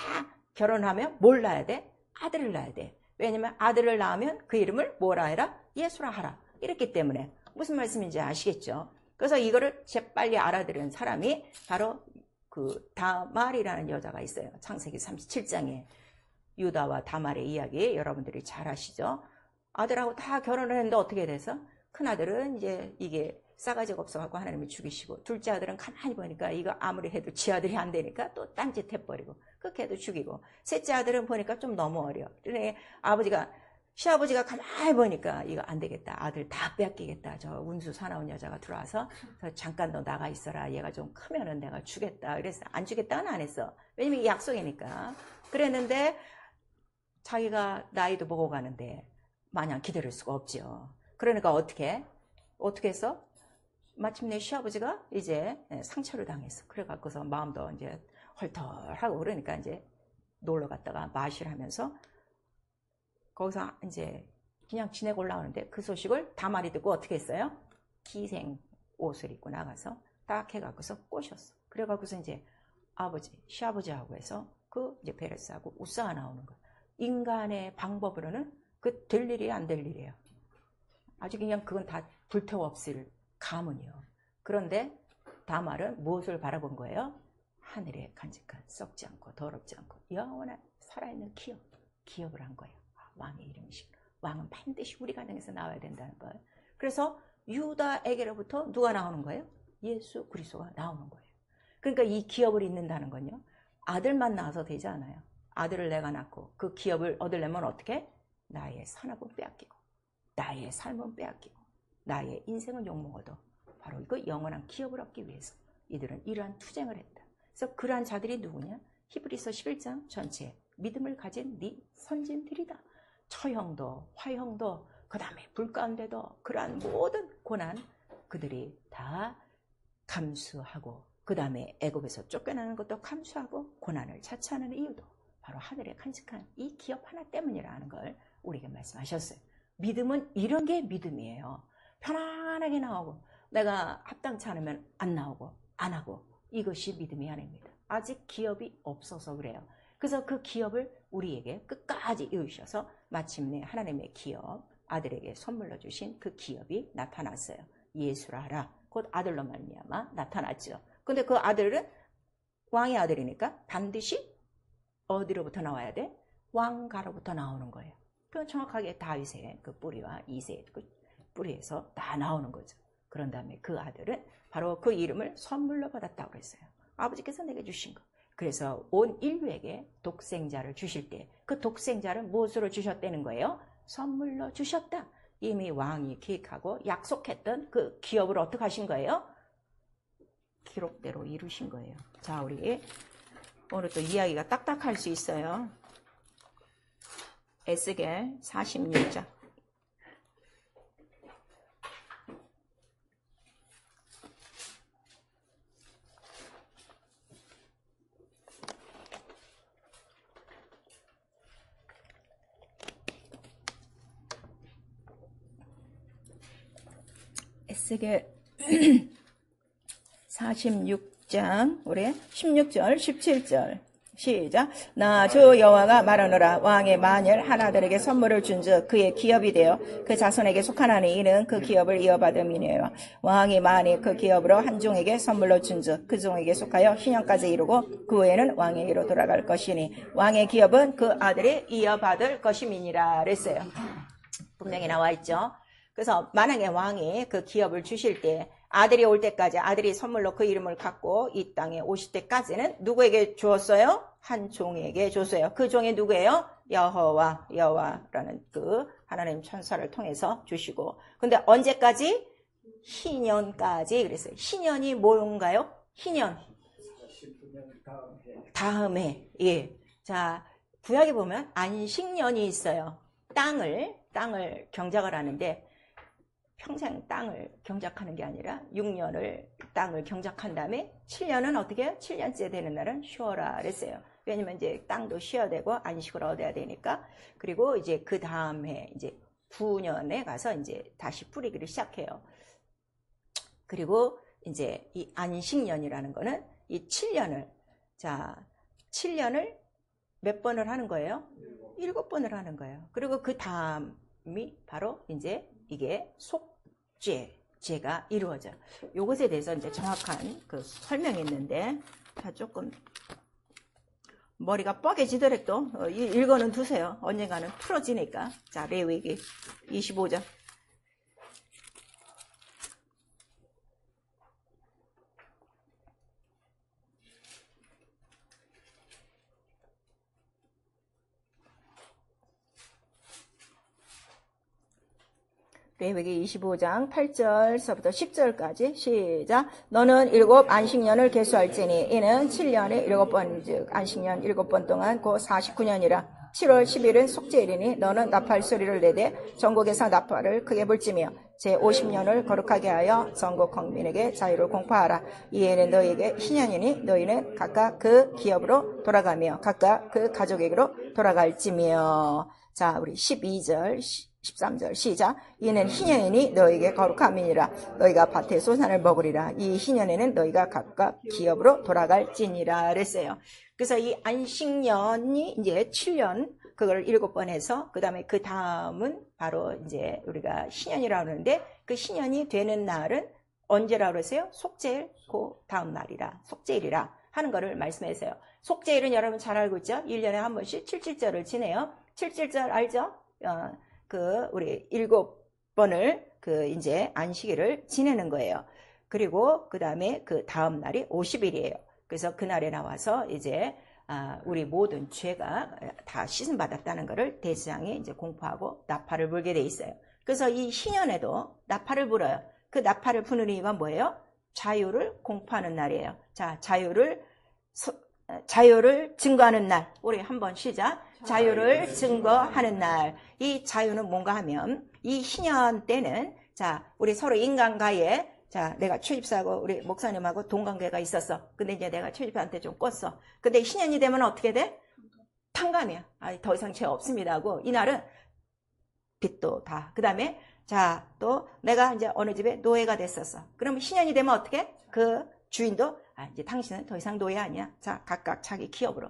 결혼하면 뭘 낳아야 돼? 아들을 낳아야 돼. 왜냐면 아들을 낳으면 그 이름을 뭐라 해라? 예수라 하라. 이랬기 때문에. 무슨 말씀인지 아시겠죠? 그래서 이거를 재빨리 알아들은 사람이 바로 그 다말이라는 여자가 있어요. 창세기 37장에 유다와 다말의 이야기 여러분들이 잘 아시죠? 아들하고 다 결혼을 했는데 어떻게 돼서? 큰아들은 이제 이게 싸가지가 없어갖고 하나님이 죽이시고, 둘째 아들은 가만히 보니까 이거 아무리 해도 지 아들이 안 되니까 또 딴짓 해버리고, 그 걔도 죽이고, 셋째 아들은 보니까 좀 너무 어려. 그러니 시아버지가 가만히 보니까 이거 안 되겠다. 아들 다 뺏기겠다. 저 운수 사나운 여자가 들어와서 잠깐 너 나가 있어라. 얘가 좀 크면은 내가 주겠다. 그래서 안 주겠다는 안 했어. 왜냐면 이게 약속이니까. 그랬는데 자기가 나이도 먹어 가는데 마냥 기다릴 수가 없죠. 그러니까 어떻게 해서 마침내 시아버지가 이제 상처를 당했어. 그래갖고서 마음도 이제 헐털하고 그러니까 이제 놀러 갔다가 마실하면서 거기서 이제 그냥 지내고 올라오는데 그 소식을 다말이 듣고 어떻게 했어요? 기생 옷을 입고 나가서 딱 해갖고서 꼬셨어. 그래갖고서 이제 시아버지하고 해서 그 이제 베레스하고 우싸가 나오는 거예요. 인간의 방법으로는 그 될 일이 안 될 일이에요. 아주 그냥 그건 다 불태워 없을 가문이요. 그런데 다말은 무엇을 바라본 거예요? 하늘에 간직한 썩지 않고 더럽지 않고 영원한 살아있는 기업을 한 거예요. 왕의 이름이시고, 왕은 반드시 우리 가정에서 나와야 된다는 거예요. 그래서 유다에게로부터 누가 나오는 거예요? 예수 그리스도가 나오는 거예요. 그러니까 이 기업을 잇는다는 건요, 아들만 낳아서 되지 않아요. 아들을 내가 낳고 그 기업을 얻으려면 어떻게? 나의 산업은 빼앗기고, 나의 삶은 빼앗기고, 나의 인생은 욕먹어도 바로 이거 영원한 기업을 얻기 위해서 이들은 이러한 투쟁을 했다. 그래서 그러한 자들이 누구냐? 히브리서 11장 전체 믿음을 가진 네 선진들이다. 처형도 화형도 그 다음에 불 가운데도 그러한 모든 고난 그들이 다 감수하고, 그 다음에 애굽에서 쫓겨나는 것도 감수하고 고난을 자처하는 이유도 바로 하늘에 간직한 이 기업 하나 때문이라는 걸 우리에게 말씀하셨어요. 믿음은 이런 게 믿음이에요. 편안하게 나오고 내가 합당치 않으면 안 나오고 안 하고, 이것이 믿음이 아닙니다. 아직 기업이 없어서 그래요. 그래서 그 기업을 우리에게 끝까지 이으셔서 마침내 하나님의 기업, 아들에게 선물로 주신 그 기업이 나타났어요. 예수라 하라. 곧 아들로 말미암아 나타났죠. 근데 그 아들은 왕의 아들이니까 반드시 어디로부터 나와야 돼? 왕가로부터 나오는 거예요. 그건 정확하게 다윗의 그 뿌리와 이새의 그 뿌리에서 다 나오는 거죠. 그런 다음에 그 아들은 바로 그 이름을 선물로 받았다고 그랬어요. 아버지께서 내게 주신 거. 그래서 온 인류에게 독생자를 주실 때 그 독생자를 무엇으로 주셨다는 거예요? 선물로 주셨다. 이미 왕이 계획하고 약속했던 그 기업을 어떻게 하신 거예요? 기록대로 이루신 거예요. 자, 우리 오늘 또 이야기가 딱딱할 수 있어요. 에스겔 46장. 에스겔 46장 우리 16절 17절 시작. 나 주 여호와가 말하노라. 왕의 만일 하나들에게 선물을 준즉 그의 기업이 되어 그 자손에게 속하나니 이는 그 기업을 이어받음이니요. 왕이 만일 그 기업으로 한 종에게 선물로 준즉 그 종에게 속하여 희년까지 이루고 그 후에는 왕에게로 돌아갈 것이니 왕의 기업은 그 아들이 이어받을 것임이니라 그랬어요. 분명히 나와 있죠. 그래서 만약에 왕이 그 기업을 주실 때 아들이 올 때까지, 아들이 선물로 그 이름을 갖고 이 땅에 오실 때까지는 누구에게 주었어요? 한 종에게 줬어요. 그 종이 누구예요? 여호와라는 그 하나님 천사를 통해서 주시고, 근데 언제까지? 희년까지 그랬어요. 희년이 뭔가요? 희년 다음에. 예. 자, 구약에 보면 안식년이 있어요. 땅을 경작을 하는데 평생 땅을 경작하는 게 아니라 6년을 땅을 경작한 다음에 7년은 어떻게 해요? 7년째 되는 날은 쉬어라 그랬어요. 왜냐면 이제 땅도 쉬어야 되고 안식을 얻어야 되니까. 그리고 이제 그 다음에 이제 9년에 가서 이제 다시 뿌리기를 시작해요. 그리고 이제 이 안식년이라는 거는 이 7년을, 자, 7년을 몇 번을 하는 거예요? 7번을 하는 거예요. 그리고 그 다음이 바로 이제 이게 속죄가 이루어져요. 요것에 대해서 이제 정확한 그 설명이 있는데, 자, 조금 머리가 뻐개지더라도 읽어는 두세요. 언젠가는 풀어지니까. 자, 레위기 25장. 레위기 25장 8절서부터 10절까지 시작. 너는 7 안식년을 계수할지니 이는 7년에 7번 즉 안식년 7번 동안 곧 49년이라. 7월 10일은 속죄일이니 너는 나팔 소리를 내되 전국에서 나팔을 크게 불지며 제50년을 거룩하게 하여 전국 국민에게 자유를 공포하라. 이에는 너희에게 희년이니 너희는 각각 그 기업으로 돌아가며 각각 그 가족에게로 돌아갈지며. 자, 우리 12절 13절 시작. 이는 희년이니 너희에게 거룩함이니라. 너희가 밭의 소산을 먹으리라. 이 희년에는 너희가 각각 기업으로 돌아갈지니라 그랬어요. 그래서 이 안식년이 이제 7년 그걸 7번 해서 그 다음은 바로 이제 우리가 희년이라고 하는데 그 희년이 되는 날은 언제라고 그랬어요? 속죄일 그 다음 날이라 속죄일이라 하는 거를 말씀했어요. 속죄일은 여러분 잘 알고 있죠? 1년에 한 번씩 77절을 지내요. 77절 알죠? 우리 7번을 이제 안식일을 지내는 거예요. 그리고 그 다음에 그 다음 날이 50일이에요. 그래서 그날에 나와서 이제 우리 모든 죄가 다 씻음 받았다는 것을 대제사장이 이제 공포하고 나팔을 불게 돼 있어요. 그래서 이 희년에도 나팔을 불어요. 그 나팔을 부는 이유가 뭐예요? 자유를 공포하는 날이에요. 자, 자유를 증거하는 날. 우리 한번 시작. 자유를 증거하는 날. 이 자유는 뭔가 하면 이 희년 때는 자, 우리 서로 인간과의 자, 내가 최집사하고 우리 목사님하고 동관계가 있었어. 근데 이제 내가 최집사한테 좀 껐어. 근데 희년이 되면 어떻게 돼? 탕감이야. 더 이상 죄 없습니다 하고 이날은 빚도 다. 그 다음에 자, 또 내가 이제 어느 집에 노예가 됐었어. 그러면 희년이 되면 어떻게? 그 주인도 이제 당신은 더 이상 노예 아니야. 자, 각각 자기 기업으로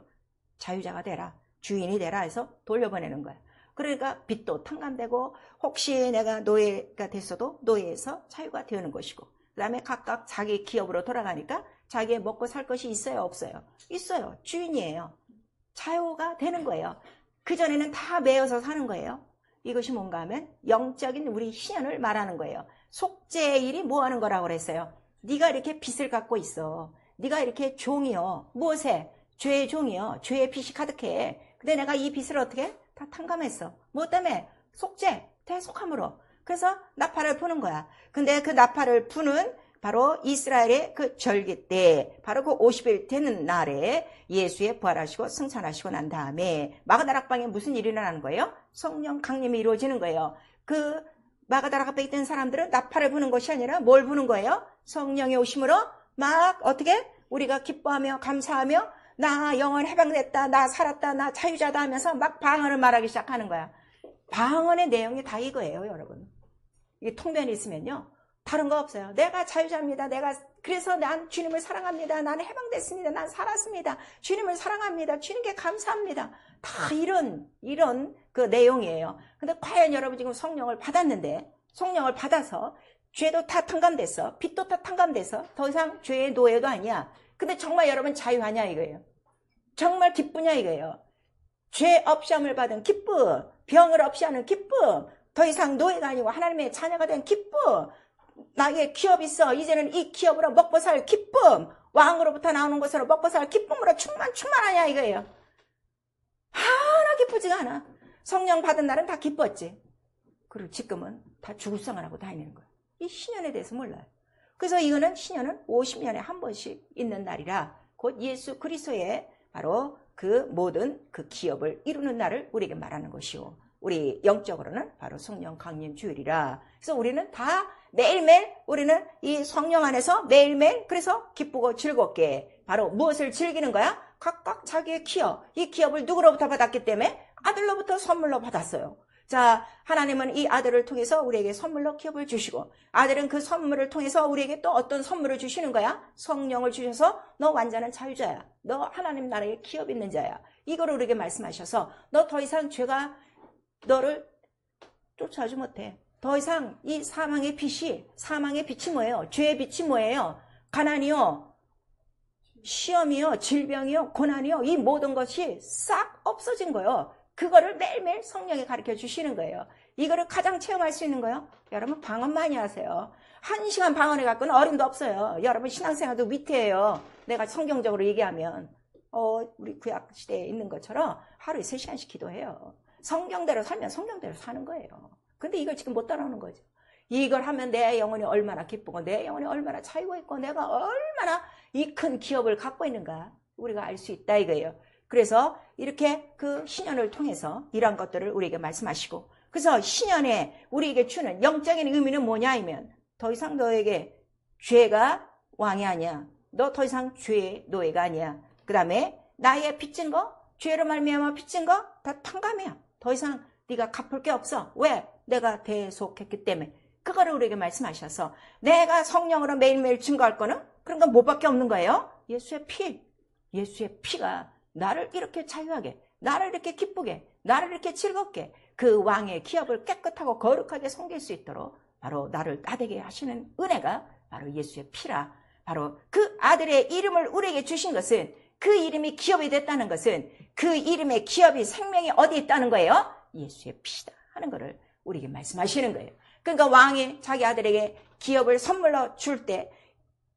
자유자가 되라. 주인이 되라 해서 돌려보내는 거야. 그러니까 빚도 탕감되고 혹시 내가 노예가 됐어도 노예에서 자유가 되는 것이고 그 다음에 각각 자기 기업으로 돌아가니까 자기의 먹고 살 것이 있어요? 없어요? 있어요. 주인이에요. 자유가 되는 거예요. 그전에는 다 매여서 사는 거예요. 이것이 뭔가 하면 영적인 우리 희년을 말하는 거예요. 속죄일이 뭐 하는 거라고 그랬어요? 네가 이렇게 빚을 갖고 있어. 네가 이렇게 종이요. 무엇에? 죄의 종이요. 죄의 빚이 가득해. 근데 내가 이 빚을 어떻게? 다 탕감했어. 뭐 때문에? 속죄, 대속함으로. 그래서 나팔을 부는 거야. 근데 그 나팔을 부는 바로 이스라엘의 그 절기 때, 바로 그 50일 되는 날에 예수의 부활하시고 승천하시고 난 다음에 마가다락방에 무슨 일이 일어나는 거예요? 성령 강림이 이루어지는 거예요. 그 마가다락방에 있던 사람들은 나팔을 부는 것이 아니라 뭘 부는 거예요? 성령의 오심으로 막 어떻게? 우리가 기뻐하며 감사하며 나 영원 해방됐다, 나 살았다, 나 자유자다 하면서 막 방언을 말하기 시작하는 거야. 방언의 내용이 다 이거예요, 여러분. 이게 통변이 있으면요. 다른 거 없어요. 내가 자유자입니다. 그래서 난 주님을 사랑합니다. 나는 해방됐습니다. 난 살았습니다. 주님을 사랑합니다. 주님께 감사합니다. 다 이런 그 내용이에요. 근데 과연 여러분 지금 성령을 받았는데, 성령을 받아서 죄도 다 탕감됐어. 빚도 다 탕감됐어. 더 이상 죄의 노예도 아니야. 근데 정말 여러분 자유하냐 이거예요. 정말 기쁘냐 이거예요. 죄 없이 함을 받은 기쁨, 병을 없이 하는 기쁨, 더 이상 노예가 아니고 하나님의 자녀가 된 기쁨, 나에게 기업이 있어. 이제는 이 기업으로 먹고 살 기쁨, 왕으로부터 나오는 것으로 먹고 살 기쁨으로 충만하냐 이거예요. 하나 기쁘지가 않아. 성령 받은 날은 다 기뻤지. 그리고 지금은 다 죽을 생활하고 다니는 거예요. 이 신년에 대해서 몰라요. 그래서 이거는 신년은 50년에 한 번씩 있는 날이라 곧 예수 그리스도의 바로 그 모든 그 기업을 이루는 날을 우리에게 말하는 것이요. 우리 영적으로는 바로 성령 강림 주일이라. 그래서 우리는 다 매일매일 우리는 이 성령 안에서 매일매일 그래서 기쁘고 즐겁게 바로 무엇을 즐기는 거야? 각각 자기의 기업. 이 기업을 누구로부터 받았기 때문에 아들로부터 선물로 받았어요. 자, 하나님은 이 아들을 통해서 우리에게 선물로 기업을 주시고, 아들은 그 선물을 통해서 우리에게 또 어떤 선물을 주시는 거야? 성령을 주셔서 너 완전한 자유자야. 너 하나님 나라에 기업 있는 자야. 이걸 우리에게 말씀하셔서 너 더 이상 죄가 너를 쫓아오지 못해. 더 이상 이 사망의 빛이 뭐예요? 죄의 빛이 뭐예요? 가난이요, 시험이요, 질병이요, 고난이요, 이 모든 것이 싹 없어진 거예요. 그거를 매일매일 성령이 가르쳐 주시는 거예요. 이거를 가장 체험할 수 있는 거예요. 여러분 방언 많이 하세요. 1시간 방언해 갖고는 어림도 없어요. 여러분 신앙생활도 위태해요. 내가 성경적으로 얘기하면 우리 구약 시대에 있는 것처럼 하루에 3시간씩 기도해요. 성경대로 살면 성경대로 사는 거예요. 근데 이걸 지금 못 따라오는 거죠. 이걸 하면 내 영혼이 얼마나 기쁘고 내 영혼이 얼마나 차이고 있고 내가 얼마나 이 큰 기업을 갖고 있는가 우리가 알 수 있다 이거예요. 그래서 이렇게 그 신년을 통해서 이러한 것들을 우리에게 말씀하시고, 그래서 신년에 우리에게 주는 영적인 의미는 뭐냐 하면 더 이상 너에게 죄가 왕이 아니야. 너 더 이상 죄의 노예가 아니야. 그 다음에 나의 빚진 거, 죄로 말미암아 빚진 거 다 탕감이야. 더 이상 네가 갚을 게 없어. 왜? 내가 대속했기 때문에. 그거를 우리에게 말씀하셔서 내가 성령으로 매일매일 증거할 거는 그런 건 뭐밖에 없는 거예요? 예수의 피. 예수의 피가 나를 이렇게 자유하게, 나를 이렇게 기쁘게, 나를 이렇게 즐겁게 그 왕의 기업을 깨끗하고 거룩하게 섬길 수 있도록 바로 나를 따되게 하시는 은혜가 바로 예수의 피라. 바로 그 아들의 이름을 우리에게 주신 것은, 그 이름이 기업이 됐다는 것은 그 이름의 기업이 생명이 어디 있다는 거예요? 예수의 피다 하는 것을 우리에게 말씀하시는 거예요. 그러니까 왕이 자기 아들에게 기업을 선물로 줄 때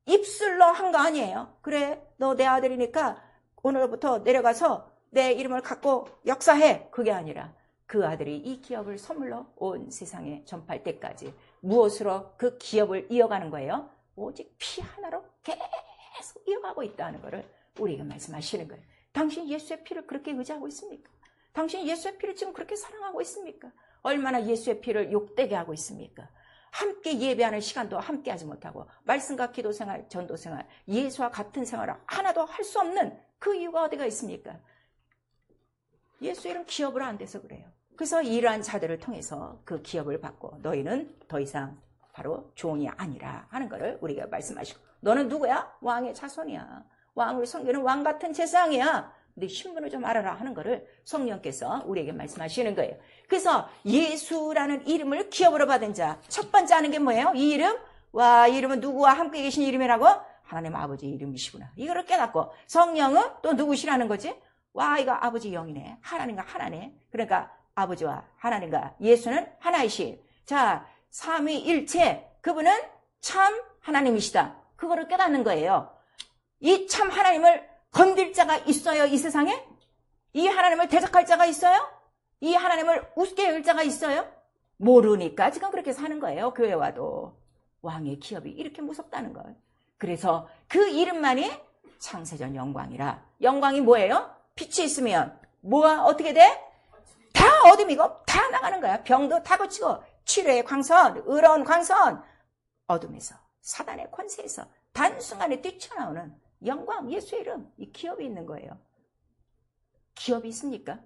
입술로 한 거 아니에요. 그래, 너 내 아들이니까 오늘부터 내려가서 내 이름을 갖고 역사해. 그게 아니라 그 아들이 이 기업을 선물로 온 세상에 전파할 때까지 무엇으로 그 기업을 이어가는 거예요? 오직 피 하나로 계속 이어가고 있다는 것을 우리에게 말씀하시는 거예요. 당신 예수의 피를 그렇게 의지하고 있습니까? 당신 예수의 피를 지금 그렇게 사랑하고 있습니까? 얼마나 예수의 피를 욕되게 하고 있습니까? 함께 예배하는 시간도 함께 하지 못하고 말씀과 기도생활, 전도생활, 예수와 같은 생활을 하나도 할 수 없는 그 이유가 어디가 있습니까? 예수 이름 기업으로 안 돼서 그래요. 그래서 이러한 자들을 통해서 그 기업을 받고 너희는 더 이상 바로 종이 아니라 하는 것을 우리가 말씀하시고, 너는 누구야? 왕의 자손이야. 왕을 섬기는 왕 같은 제사장이야. 네 신분을 좀 알아라 하는 것을 성령께서 우리에게 말씀하시는 거예요. 그래서 예수라는 이름을 기업으로 받은 자, 첫 번째 하는 게 뭐예요? 이 이름? 와, 이 이름은 누구와 함께 계신 이름이라고? 하나님 아버지 이름이시구나. 이거를 깨닫고, 성령은 또 누구시라는 거지? 와, 이거 아버지 영이네. 하나님과 하나네. 그러니까 아버지와 하나님과 예수는 하나이신. 자, 삼위일체. 그분은 참 하나님이시다. 그거를 깨닫는 거예요. 이 참 하나님을 건들 자가 있어요, 이 세상에? 이 하나님을 대적할 자가 있어요? 이 하나님을 우습게 여길 자가 있어요? 모르니까 지금 그렇게 사는 거예요. 교회 와도. 왕의 기업이 이렇게 무섭다는 거예요. 그래서 그 이름만이 창세전 영광이라. 영광이 뭐예요? 빛이 있으면 뭐가 어떻게 돼? 다 어둠이고 다 나가는 거야. 병도 다 고치고, 치료의 광선, 의로운 광선, 어둠에서, 사단의 권세에서 단순간에 뛰쳐나오는 영광, 예수의 이름, 이 기업이 있는 거예요. 기업이 있습니까?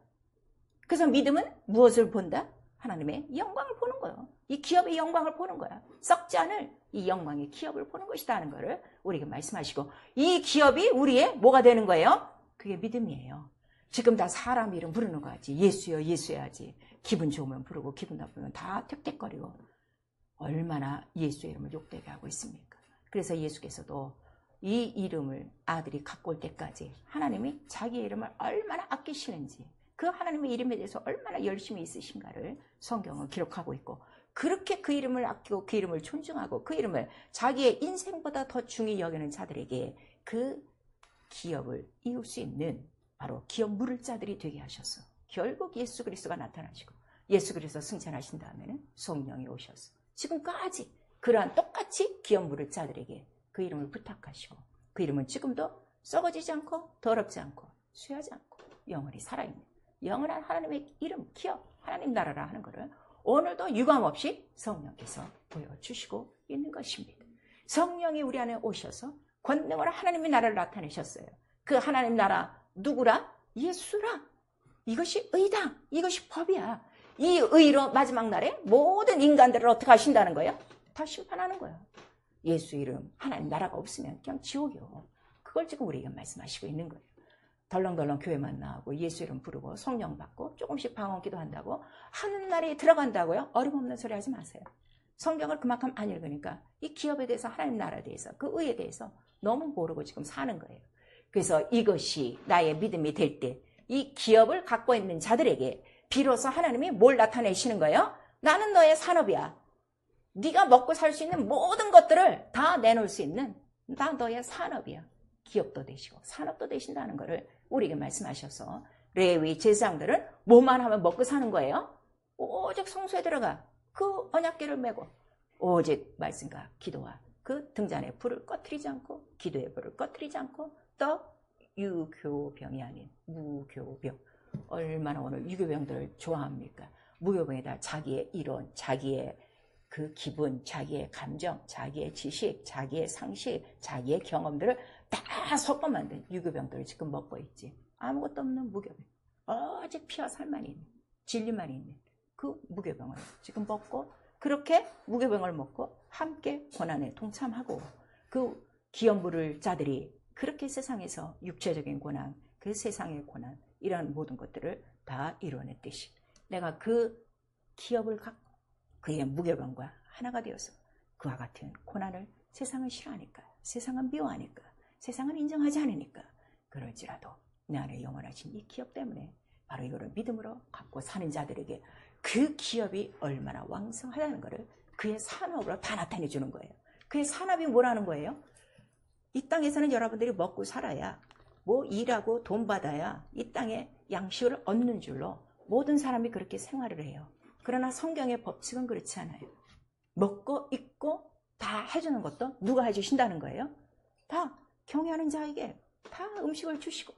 그래서 믿음은 무엇을 본다? 하나님의 영광을 보는 거예요. 이 기업의 영광을 보는 거야. 썩지 않을 이 영광의 기업을 보는 것이다 하는 것을 우리에게 말씀하시고, 이 기업이 우리의 뭐가 되는 거예요? 그게 믿음이에요. 지금 다 사람 이름 부르는 거 하지. 예수여, 예수여야지. 기분 좋으면 부르고 기분 나쁘면 다 택택거리고. 얼마나 예수의 이름을 욕되게 하고 있습니까? 그래서 예수께서도 이 이름을 아들이 갖고 올 때까지 하나님이 자기의 이름을 얼마나 아끼시는지, 그 하나님의 이름에 대해서 얼마나 열심히 있으신가를 성경은 기록하고 있고, 그렇게 그 이름을 아끼고 그 이름을 존중하고 그 이름을 자기의 인생보다 더 중히 여기는 자들에게 그 기업을 이을 수 있는 바로 기업 물을 자들이 되게 하셔서 결국 예수 그리스도가 나타나시고 예수 그리스도 승천하신 다음에는 성령이 오셔서 지금까지 그러한 똑같이 기업 물을 자들에게 그 이름을 부탁하시고, 그 이름은 지금도 썩어지지 않고 더럽지 않고 쇠하지 않고 영원히 살아있는 영원한 하나님의 이름, 기업, 하나님 나라라 하는 것을 오늘도 유감없이 성령께서 보여주시고 있는 것입니다. 성령이 우리 안에 오셔서 권능으로 하나님의 나라를 나타내셨어요. 그 하나님 나라 누구라? 예수라. 이것이 의당, 이것이 법이야. 이 의로 마지막 날에 모든 인간들을 어떻게 하신다는 거예요? 다 심판하는 거예요. 예수 이름 하나님 나라가 없으면 그냥 지옥이요. 그걸 지금 우리에게 말씀하시고 있는 거예요. 덜렁덜렁 교회만 나오고 예수 이름 부르고 성령 받고 조금씩 방언 기도한다고 하늘나라에 들어간다고요? 어림없는 소리 하지 마세요. 성경을 그만큼 안 읽으니까 이 기업에 대해서 하나님 나라에 대해서 그 의에 대해서 너무 모르고 지금 사는 거예요. 그래서 이것이 나의 믿음이 될 때 이 기업을 갖고 있는 자들에게 비로소 하나님이 뭘 나타내시는 거예요? 나는 너의 산업이야. 네가 먹고 살 수 있는 모든 것들을 다 내놓을 수 있는 나 너의 산업이야. 기업도 되시고 산업도 되신다는 것을 우리에게 말씀하셔서 레위 제사장들은 뭐만 하면 먹고 사는 거예요? 오직 성소에 들어가 그 언약궤를 메고 오직 말씀과 기도와 그 등잔의 불을 꺼트리지 않고 기도의 불을 꺼트리지 않고 또 유교병이 아닌 무교병. 얼마나 오늘 유교병들을 좋아합니까? 무교병에다 자기의 이론, 자기의 그 기분, 자기의 감정, 자기의 지식, 자기의 상식, 자기의 경험들을 다 섞어 만든 유교병들을 지금 먹고 있지. 아무것도 없는 무교병. 오직 피와 살만 있는, 진리만 있는 그 무교병을 지금 먹고 그렇게 무교병을 먹고 함께 고난에 동참하고 그 기업 물을 자들이 그렇게 세상에서 육체적인 고난, 그 세상의 고난 이런 모든 것들을 다 이뤄냈듯이 내가 그 기업을 갖고 그의 무교병과 하나가 되어서 그와 같은 고난을 세상은 싫어하니까 세상은 미워하니까 세상은 인정하지 않으니까 그럴지라도 내 안에 영원하신 이 기업 때문에 바로 이거를 믿음으로 갖고 사는 자들에게 그 기업이 얼마나 왕성하다는 것을 그의 산업으로 다 나타내 주는 거예요. 그의 산업이 뭐라는 거예요? 이 땅에서는 여러분들이 먹고 살아야 뭐 일하고 돈 받아야 이 땅에 양식을 얻는 줄로 모든 사람이 그렇게 생활을 해요. 그러나 성경의 법칙은 그렇지 않아요. 먹고 입고 다 해주는 것도 누가 해주신다는 거예요? 다 경외하는 자에게 다 음식을 주시고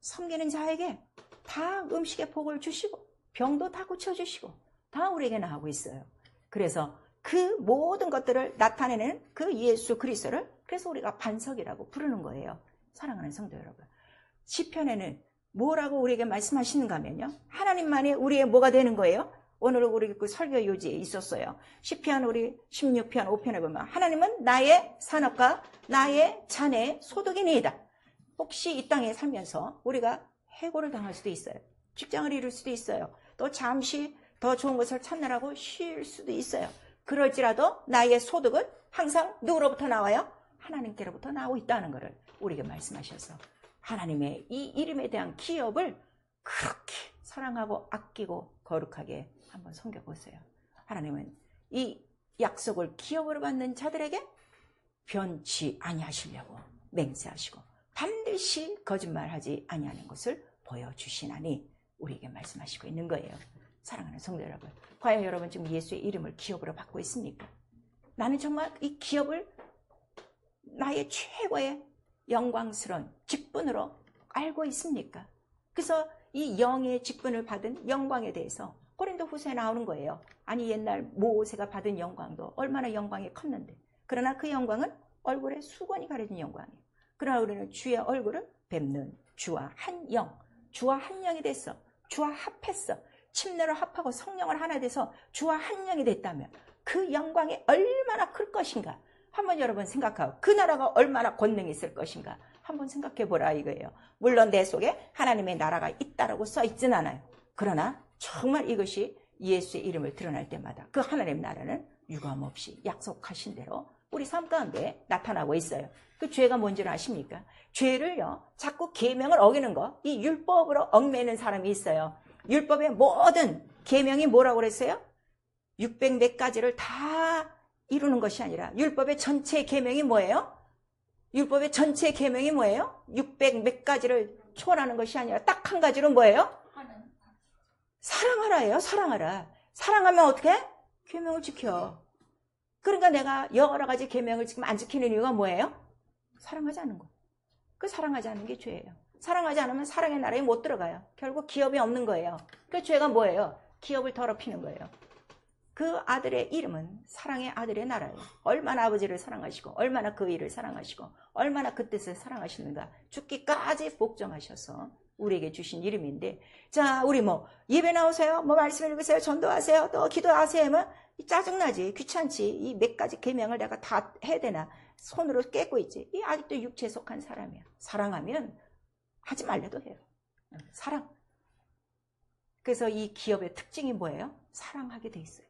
섬기는 자에게 다 음식의 복을 주시고 병도 다 고쳐주시고 다 우리에게 나오고 있어요. 그래서 그 모든 것들을 나타내는 그 예수 그리스도를 그래서 우리가 반석이라고 부르는 거예요. 사랑하는 성도 여러분. 시편에는 뭐라고 우리에게 말씀하시는가 하면요. 하나님만이 우리의 뭐가 되는 거예요? 오늘 우리 그 설교 요지에 있었어요. 시편 우리 16편 5편에 보면 하나님은 나의 산업과 나의 자네의 소득이니이다. 혹시 이 땅에 살면서 우리가 해고를 당할 수도 있어요. 직장을 잃을 수도 있어요. 또 잠시 더 좋은 것을 찾느라고 쉴 수도 있어요. 그럴지라도 나의 소득은 항상 누구로부터 나와요? 하나님께로부터 나오고 있다는 것을 우리에게 말씀하셔서 하나님의 이 이름에 대한 기업을 그렇게 사랑하고 아끼고 거룩하게 한번 섬겨보세요. 하나님은 이 약속을 기업으로 받는 자들에게 변치 아니하시려고 맹세하시고 반드시 거짓말하지 아니하는 것을 보여주시나니 우리에게 말씀하시고 있는 거예요. 사랑하는 성도 여러분, 과연 여러분 지금 예수의 이름을 기업으로 받고 있습니까? 나는 정말 이 기업을 나의 최고의 영광스러운 직분으로 알고 있습니까? 그래서 이 영의 직분을 받은 영광에 대해서 고린도후서에 나오는 거예요. 아니 옛날 모세가 받은 영광도 얼마나 영광이 컸는데 그러나 그 영광은 얼굴에 수건이 가려진 영광이에요. 그러나 우리는 주의 얼굴을 뵙는 주와 한 영, 주와 한 영이 됐어. 주와 합했어. 침례로 합하고 성령을 하나 돼서 주와 한 영이 됐다면 그 영광이 얼마나 클 것인가. 한번 여러분 생각하고 그 나라가 얼마나 권능이 있을 것인가 한번 생각해 보라 이거예요. 물론 내 속에 하나님의 나라가 있다라고 써 있진 않아요. 그러나 정말 이것이 예수의 이름을 드러날 때마다 그 하나님 나라는 유감없이 약속하신 대로 우리 삶 가운데 나타나고 있어요. 그 죄가 뭔지를 아십니까? 죄를요 자꾸 계명을 어기는 거, 이 율법으로 얽매는 사람이 있어요. 율법의 모든 계명이 뭐라고 그랬어요? 600몇 가지를 다 이루는 것이 아니라 율법의 전체 계명이 뭐예요? 율법의 전체 계명이 뭐예요? 600몇 가지를 초월하는 것이 아니라 딱 한 가지로 뭐예요? 사랑하라예요. 사랑하라. 사랑하면 어떻게? 계명을 지켜. 그러니까 내가 여러 가지 계명을 지금 안 지키는 이유가 뭐예요? 사랑하지 않는 거. 그 사랑하지 않는 게 죄예요. 사랑하지 않으면 사랑의 나라에 못 들어가요. 결국 기업이 없는 거예요. 그 죄가 뭐예요? 기업을 더럽히는 거예요. 그 아들의 이름은 사랑의 아들의 나라예요. 얼마나 아버지를 사랑하시고 얼마나 그 일을 사랑하시고 얼마나 그 뜻을 사랑하시는가. 죽기까지 복종하셔서 우리에게 주신 이름인데, 자, 우리 뭐 예배 나오세요, 뭐 말씀 읽으세요, 전도하세요, 또 기도하세요 하면 짜증나지, 귀찮지. 이 몇 가지 계명을 내가 다 해야 되나, 손으로 깨고 있지. 이 아직도 육체에 속한 사람이야. 사랑하면 하지 말래도 해요. 사랑. 그래서 이 기업의 특징이 뭐예요? 사랑하게 돼 있어요.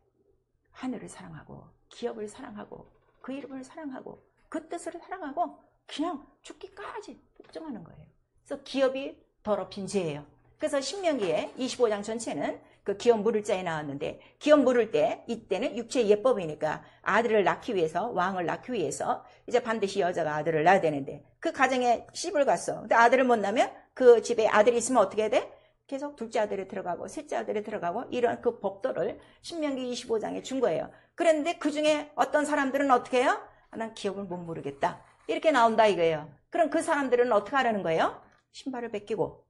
하늘을 사랑하고 기업을 사랑하고 그 이름을 사랑하고 그 뜻을 사랑하고 그냥 죽기까지 복종하는 거예요. 그래서 기업이 더럽힌 죄예요. 그래서 신명기에 25장 전체는 그 기업 물을 자에 나왔는데, 기업 물을 때 이때는 육체의 예법이니까 아들을 낳기 위해서, 왕을 낳기 위해서 이제 반드시 여자가 아들을 낳아야 되는데, 그 가정에 씹을 갔어. 근데 아들을 못 낳으면 그 집에 아들이 있으면 어떻게 해야 돼? 계속 둘째 아들이 들어가고 셋째 아들이 들어가고, 이런 그 법도를 신명기 25장에 준 거예요. 그런데 그 중에 어떤 사람들은 어떻게 해요? 난 기업을 못 모르겠다, 이렇게 나온다 이거예요. 그럼 그 사람들은 어떻게 하라는 거예요? 신발을 벗기고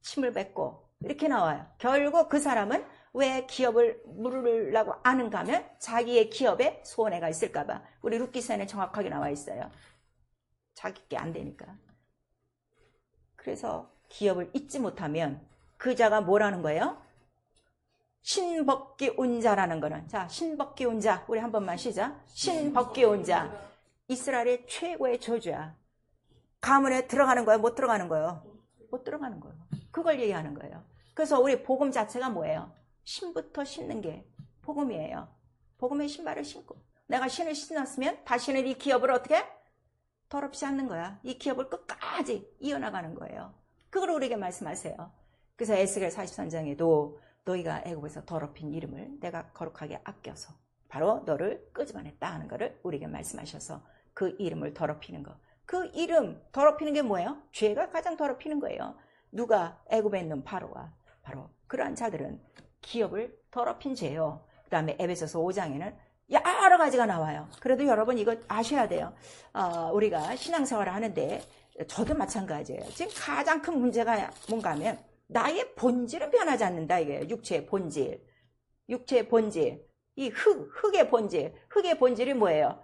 침을 뱉고 이렇게 나와요. 결국 그 사람은 왜 기업을 물으려고 아는가 하면 자기의 기업에 손해가 있을까봐. 우리 룻기서에는 정확하게 나와 있어요. 자기께 안 되니까. 그래서 기업을 잊지 못하면 그 자가 뭐라는 거예요? 신벗기 온 자라는 거는, 자, 신벗기 온 자, 우리 한 번만 시작. 신벗기 온 자, 이스라엘의 최고의 저주야. 가문에 들어가는 거예요? 못 들어가는 거예요? 못 들어가는 거예요. 그걸 얘기하는 거예요. 그래서 우리 복음 자체가 뭐예요? 신부터 신는 게 복음이에요. 복음의 신발을 신고, 내가 신을 신었으면 다시는 이 기업을 어떻게? 더럽지 않는 거야. 이 기업을 끝까지 이어나가는 거예요. 그걸 우리에게 말씀하세요. 그래서 에스겔 43장에도 너희가 애굽에서 더럽힌 이름을 내가 거룩하게 아껴서 바로 너를 끄집어냈다 하는 거를 우리에게 말씀하셔서 그 이름을 더럽히는 거. 그 이름 더럽히는 게 뭐예요? 죄가 가장 더럽히는 거예요. 누가? 애굽에 있는 바로와 바로 그러한 자들은 기업을 더럽힌 죄예요. 그 다음에 에베소서 5장에는 여러 가지가 나와요. 그래도 여러분 이거 아셔야 돼요. 우리가 신앙생활을 하는데 저도 마찬가지예요. 지금 가장 큰 문제가 뭔가 하면 나의 본질은 변하지 않는다 이거예요. 육체의 본질. 육체의 본질. 이 흙의 본질. 흙의 본질이 뭐예요?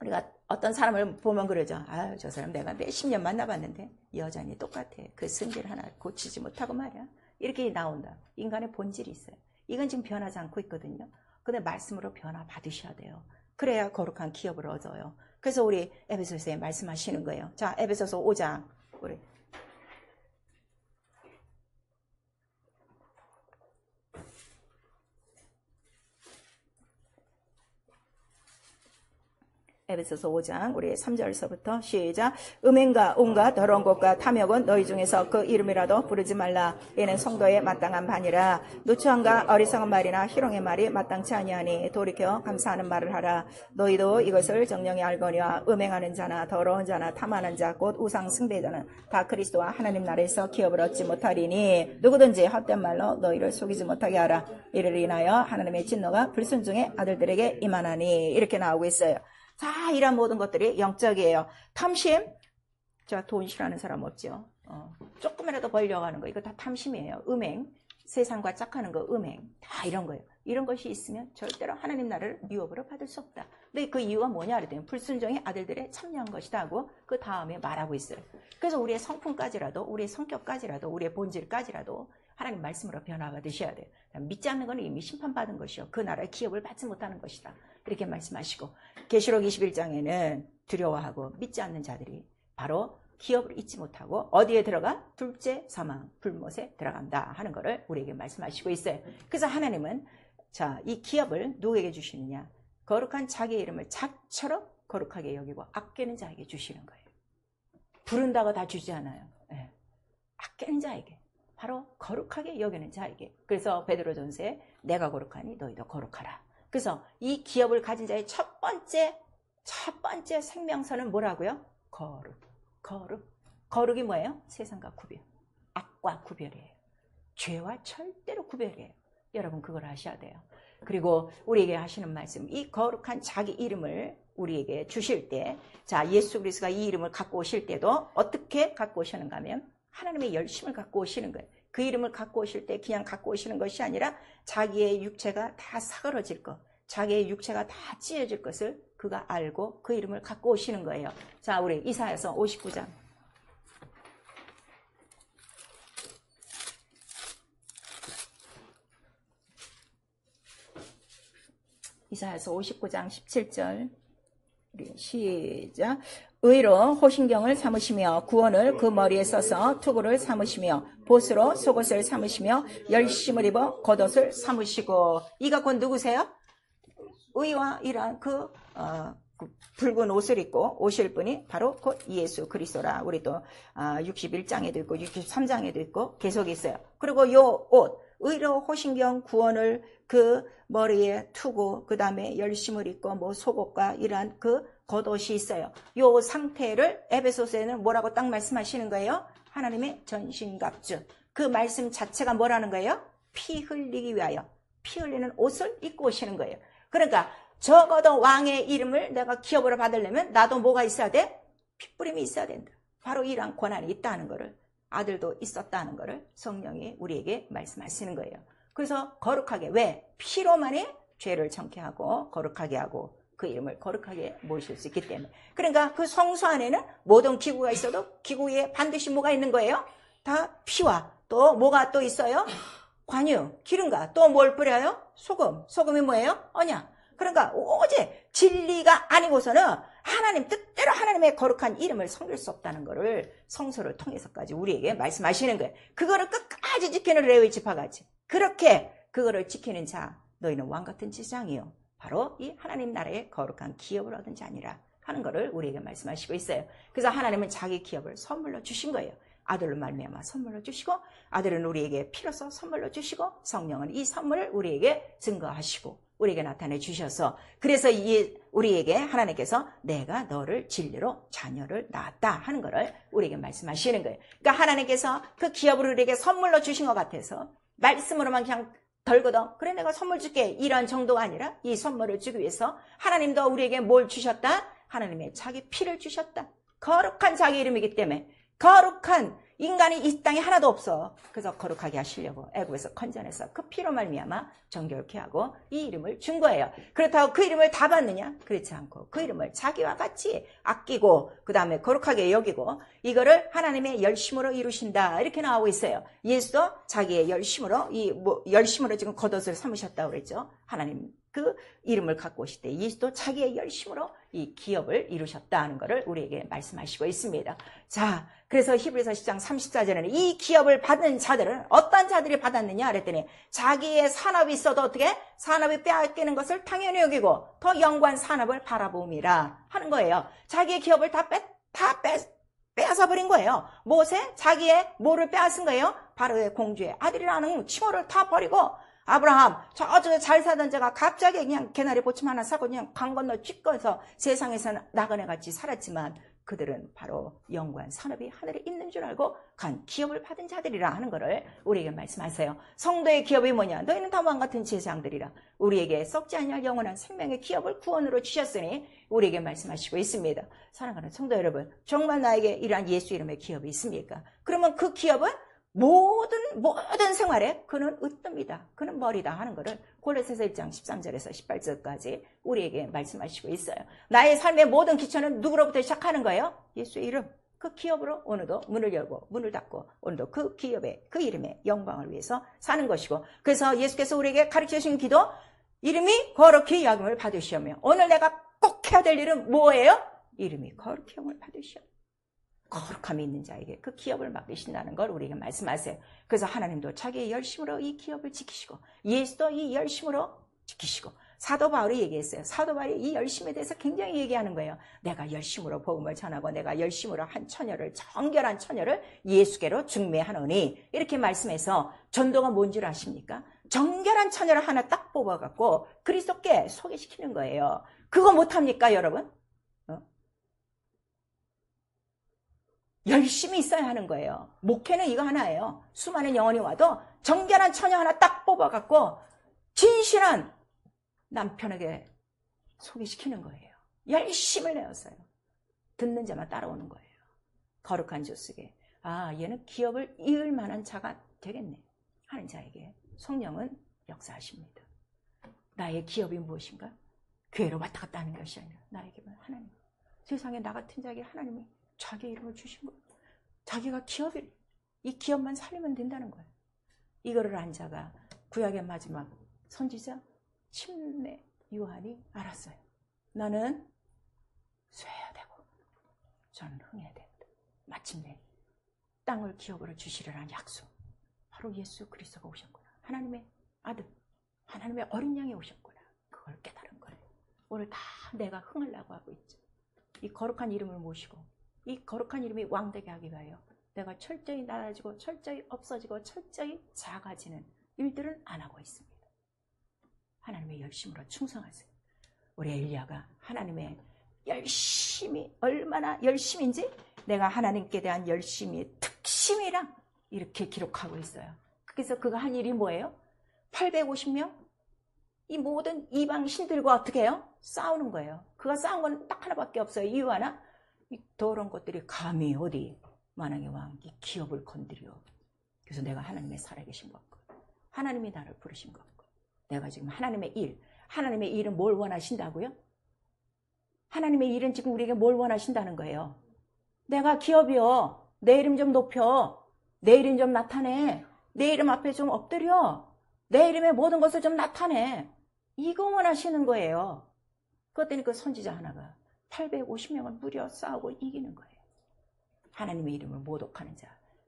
우리가 어떤 사람을 보면 그러죠. 아유, 저 사람 내가 몇십 년 만나봤는데 여전히 똑같아. 그 성질 하나 고치지 못하고 말이야. 이렇게 나온다. 인간의 본질이 있어요. 이건 지금 변하지 않고 있거든요. 근데 말씀으로 변화 받으셔야 돼요. 그래야 거룩한 기업을 얻어요. 그래서 우리 에베소서에 말씀하시는 거예요. 자, 에베소서 5장 우리 에베소서 5장 우리 3절서부터 시작. 음행과 온갖 더러운 것과 탐욕은 너희 중에서 그 이름이라도 부르지 말라. 이는 성도에 마땅한 바니라. 누추함과 어리석은 말이나 희롱의 말이 마땅치 아니하니 돌이켜 감사하는 말을 하라. 너희도 이것을 정령히 알거니와 음행하는 자나 더러운 자나 탐하는 자 곧 우상 숭배자는 다 그리스도와 하나님 나라에서 기업을 얻지 못하리니 누구든지 헛된 말로 너희를 속이지 못하게 하라. 이를 인하여 하나님의 진노가 불순종의 아들들에게 임하나니. 이렇게 나오고 있어요. 자, 이런 모든 것들이 영적이에요. 탐심, 자, 돈 싫어하는 사람 없죠. 조금이라도 벌려고 하는 거, 이거 다 탐심이에요. 음행, 세상과 짝하는 거, 음행, 다 이런 거예요. 이런 것이 있으면 절대로 하나님 나라를 유업으로 받을 수 없다. 근데 그 이유가 뭐냐 그랬더니 불순종의 아들들에 참여한 것이다 하고 그 다음에 말하고 있어요. 그래서 우리의 성품까지라도, 우리의 성격까지라도, 우리의 본질까지라도 하나님 말씀으로 변화받으셔야 돼요. 믿지 않는 것은 이미 심판받은 것이요, 그 나라의 기업을 받지 못하는 것이다. 이렇게 말씀하시고, 계시록 21장에는 두려워하고 믿지 않는 자들이 바로 기업을 잊지 못하고 어디에 들어가? 둘째 사망, 불못에 들어간다 하는 것을 우리에게 말씀하시고 있어요. 그래서 하나님은 자, 이 기업을 누구에게 주시느냐? 거룩한 자기의 이름을 자처럼 거룩하게 여기고 아끼는 자에게 주시는 거예요. 부른다고 다 주지 않아요. 네. 아끼는 자에게, 바로 거룩하게 여기는 자에게. 그래서 베드로전서에 내가 거룩하니 너희도 거룩하라. 그래서 이 기업을 가진 자의 첫 번째 생명선은 뭐라고요? 거룩. 거룩이 뭐예요? 세상과 구별, 악과 구별이에요. 죄와 절대로 구별이에요. 여러분 그걸 아셔야 돼요. 그리고 우리에게 하시는 말씀, 이 거룩한 자기 이름을 우리에게 주실 때, 자, 예수 그리스도가 이 이름을 갖고 오실 때도 어떻게 갖고 오시는가 하면 하나님의 열심을 갖고 오시는 거예요. 그 이름을 갖고 오실 때 그냥 갖고 오시는 것이 아니라 자기의 육체가 다 사그러질 것, 자기의 육체가 다 찢어질 것을 그가 알고 그 이름을 갖고 오시는 거예요. 자, 우리 이사야서 59장. 이사야서 59장 17절. 우리 시작. 의로 호신경을 삼으시며 구원을 그 머리에 써서 투구를 삼으시며 보스로 속옷을 삼으시며 열심을 입어 겉옷을 삼으시고. 이가 곧 누구세요? 의와 이러한 그 붉은 옷을 입고 오실 분이 바로 곧 예수 그리스도라. 우리 또 61장에도 있고 63장에도 있고 계속 있어요. 그리고 요 옷, 의로 호신경 구원을 그 머리에 투고 그 다음에 열심을 입고 뭐 속옷과 이러한 그 겉옷이 있어요. 요 상태를 에베소서에는 뭐라고 딱 말씀하시는 거예요? 하나님의 전신갑주. 그 말씀 자체가 뭐라는 거예요? 피 흘리기 위하여 피 흘리는 옷을 입고 오시는 거예요. 그러니까 적어도 왕의 이름을 내가 기업으로 받으려면 나도 뭐가 있어야 돼? 핏부림이 있어야 된다. 바로 이러한 권한이 있다는 것을, 아들도 있었다는 것을 성령이 우리에게 말씀하시는 거예요. 그래서 거룩하게, 왜? 피로만이 죄를 정케 하고 거룩하게 하고 그 이름을 거룩하게 모실 수 있기 때문에. 그러니까 그 성소 안에는 모든 기구가 있어도 기구 위에 반드시 뭐가 있는 거예요? 다 피와 또 뭐가 또 있어요? 관유, 기름과 또 뭘 뿌려요? 소금. 소금이 뭐예요? 언약. 그러니까 오직 진리가 아니고서는 하나님 뜻대로 하나님의 거룩한 이름을 섬길 수 없다는 것을 성서를 통해서까지 우리에게 말씀하시는 거예요. 그거를 끝까지 지키는 레위 지파같이 그렇게 그거를 지키는 자, 너희는 왕같은 제사장이요 바로 이 하나님 나라의 거룩한 기업을 얻은 자니라 하는 것을 우리에게 말씀하시고 있어요. 그래서 하나님은 자기 기업을 선물로 주신 거예요. 아들로 말미암아 선물로 주시고, 아들은 우리에게 피로써 선물로 주시고, 성령은 이 선물을 우리에게 증거하시고 우리에게 나타내 주셔서, 그래서 우리에게 하나님께서 내가 너를 진리로 자녀를 낳았다 하는 것을 우리에게 말씀하시는 거예요. 그러니까 하나님께서 그 기업을 우리에게 선물로 주신 것 같아서 말씀으로만 그냥 덜거든 그래 내가 선물 줄게 이런 정도가 아니라, 이 선물을 주기 위해서 하나님도 우리에게 뭘 주셨다? 하나님의 자기 피를 주셨다. 거룩한 자기 이름이기 때문에, 거룩한 인간이 이 땅에 하나도 없어. 그래서 거룩하게 하시려고 애굽에서 건져내서 그 피로 말미암아 정결케 하고 이 이름을 준 거예요. 그렇다고 그 이름을 다 받느냐? 그렇지 않고 그 이름을 자기와 같이 아끼고 그 다음에 거룩하게 여기고 이거를 하나님의 열심으로 이루신다 이렇게 나오고 있어요. 예수도 자기의 열심으로 열심으로 지금 겉옷을 삼으셨다고 그랬죠. 하나님 그 이름을 갖고 오실 때 예수도 자기의 열심으로 이 기업을 이루셨다는 것을 우리에게 말씀하시고 있습니다. 자, 그래서 히브리서 10장 34절에는 이 기업을 받은 자들은 어떤 자들이 받았느냐 그랬더니, 자기의 산업이 있어도 어떻게? 산업이 빼앗기는 것을 당연히 여기고 더 영구한 산업을 바라보음이라 하는 거예요. 자기의 기업을 다 빼앗아 버린 거예요. 모세 자기의 뭐를 빼앗은 거예요? 바로의 공주의 아들이라는 칭호를 다 버리고, 아브라함 저 잘 사던 자가 갑자기 그냥 개나리 보침 하나 사고 그냥 강 건너 찢겨서 세상에서 나그네같이 살았지만, 그들은 바로 영구한 산업이 하늘에 있는 줄 알고 간 기업을 받은 자들이라 하는 것을 우리에게 말씀하세요. 성도의 기업이 뭐냐? 너희는 다 왕같은 제사장들이라. 우리에게 썩지 아니할 영원한 생명의 기업을 구원으로 주셨으니 우리에게 말씀하시고 있습니다. 사랑하는 성도 여러분, 정말 나에게 이러한 예수 이름의 기업이 있습니까? 그러면 그 기업은 모든 생활에 그는 으뜸이다, 그는 머리다 하는 것을 골로새서 1장 13절에서 18절까지 우리에게 말씀하시고 있어요. 나의 삶의 모든 기초는 누구로부터 시작하는 거예요? 예수의 이름. 그 기업으로 오늘도 문을 열고 문을 닫고 오늘도 그 기업의 그 이름의 영광을 위해서 사는 것이고, 그래서 예수께서 우리에게 가르쳐 주신 기도, 이름이 거룩히 여김을 받으시오며, 오늘 내가 꼭 해야 될 일은 뭐예요? 이름이 거룩히 여김을 받으시오. 거룩함이 있는 자에게 그 기업을 맡기신다는 걸 우리에게 말씀하세요. 그래서 하나님도 자기의 열심으로 이 기업을 지키시고, 예수도 이 열심으로 지키시고, 사도 바울이 얘기했어요. 사도 바울이 이 열심에 대해서 굉장히 얘기하는 거예요. 내가 열심으로 복음을 전하고 내가 열심으로 한 처녀를, 정결한 처녀를 예수께로 중매하노니, 이렇게 말씀해서, 전도가 뭔 줄 아십니까? 정결한 처녀를 하나 딱 뽑아갖고 그리스도께 소개시키는 거예요. 그거 못합니까 여러분? 열심히 있어야 하는 거예요. 목회는 이거 하나예요. 수많은 영혼이 와도 정결한 처녀 하나 딱 뽑아갖고 진실한 남편에게 소개시키는 거예요. 열심을 내었어요. 듣는 자만 따라오는 거예요. 거룩한 주 속에, 아, 얘는 기업을 이을 만한 자가 되겠네 하는 자에게 성령은 역사하십니다. 나의 기업이 무엇인가? 교회로 왔다 갔다 하는 것이 아니라 나에게는 하나님, 세상에 나 같은 자에게 하나님이 자기 이름을 주신 거예요. 자기가 기업을, 이 기업만 살리면 된다는 거예요. 이거를 안 자가 구약의 마지막 선지자, 침례 요한이 알았어요. 나는 쇠야 되고 저는 흥해야 된다. 마침내 땅을 기업으로 주시리라는 약속. 바로 예수 그리스도가 오셨구나. 하나님의 아들, 하나님의 어린 양이 오셨구나. 그걸 깨달은 거예요. 오늘 다 내가 흥하려고 하고 있죠. 이 거룩한 이름을 모시고 이 거룩한 이름이 왕되게 하기 위하여 내가 철저히 낮아지고 철저히 없어지고 철저히 작아지는 일들은 안 하고 있습니다. 하나님의 열심으로 충성하세요. 우리 엘리야가 하나님의 열심이 얼마나 열심인지 내가 하나님께 대한 열심이 특심이랑 이렇게 기록하고 있어요. 그래서 그가 한 일이 뭐예요? 850명? 이 모든 이방 신들과 어떻게 해요? 싸우는 거예요. 그가 싸운 건 딱 하나밖에 없어요. 이유 하나? 이 더러운 것들이 감히 어디 만왕의 왕 이 기업을 건드려. 그래서 내가 하나님의 살아계신 것 같고 하나님이 나를 부르신 것 같고 내가 지금 하나님의 일은 뭘 원하신다고요? 하나님의 일은 지금 우리에게 뭘 원하신다는 거예요? 내가 기업이요. 내 이름 좀 높여. 내 이름 좀 나타내. 내 이름 앞에 좀 엎드려. 내 이름의 모든 것을 좀 나타내. 이거 원하시는 거예요. 그랬더니 그 선지자 하나가 850명을 무려 싸우고 이기는 거예요. 하나님의 이름을 모독하는 자,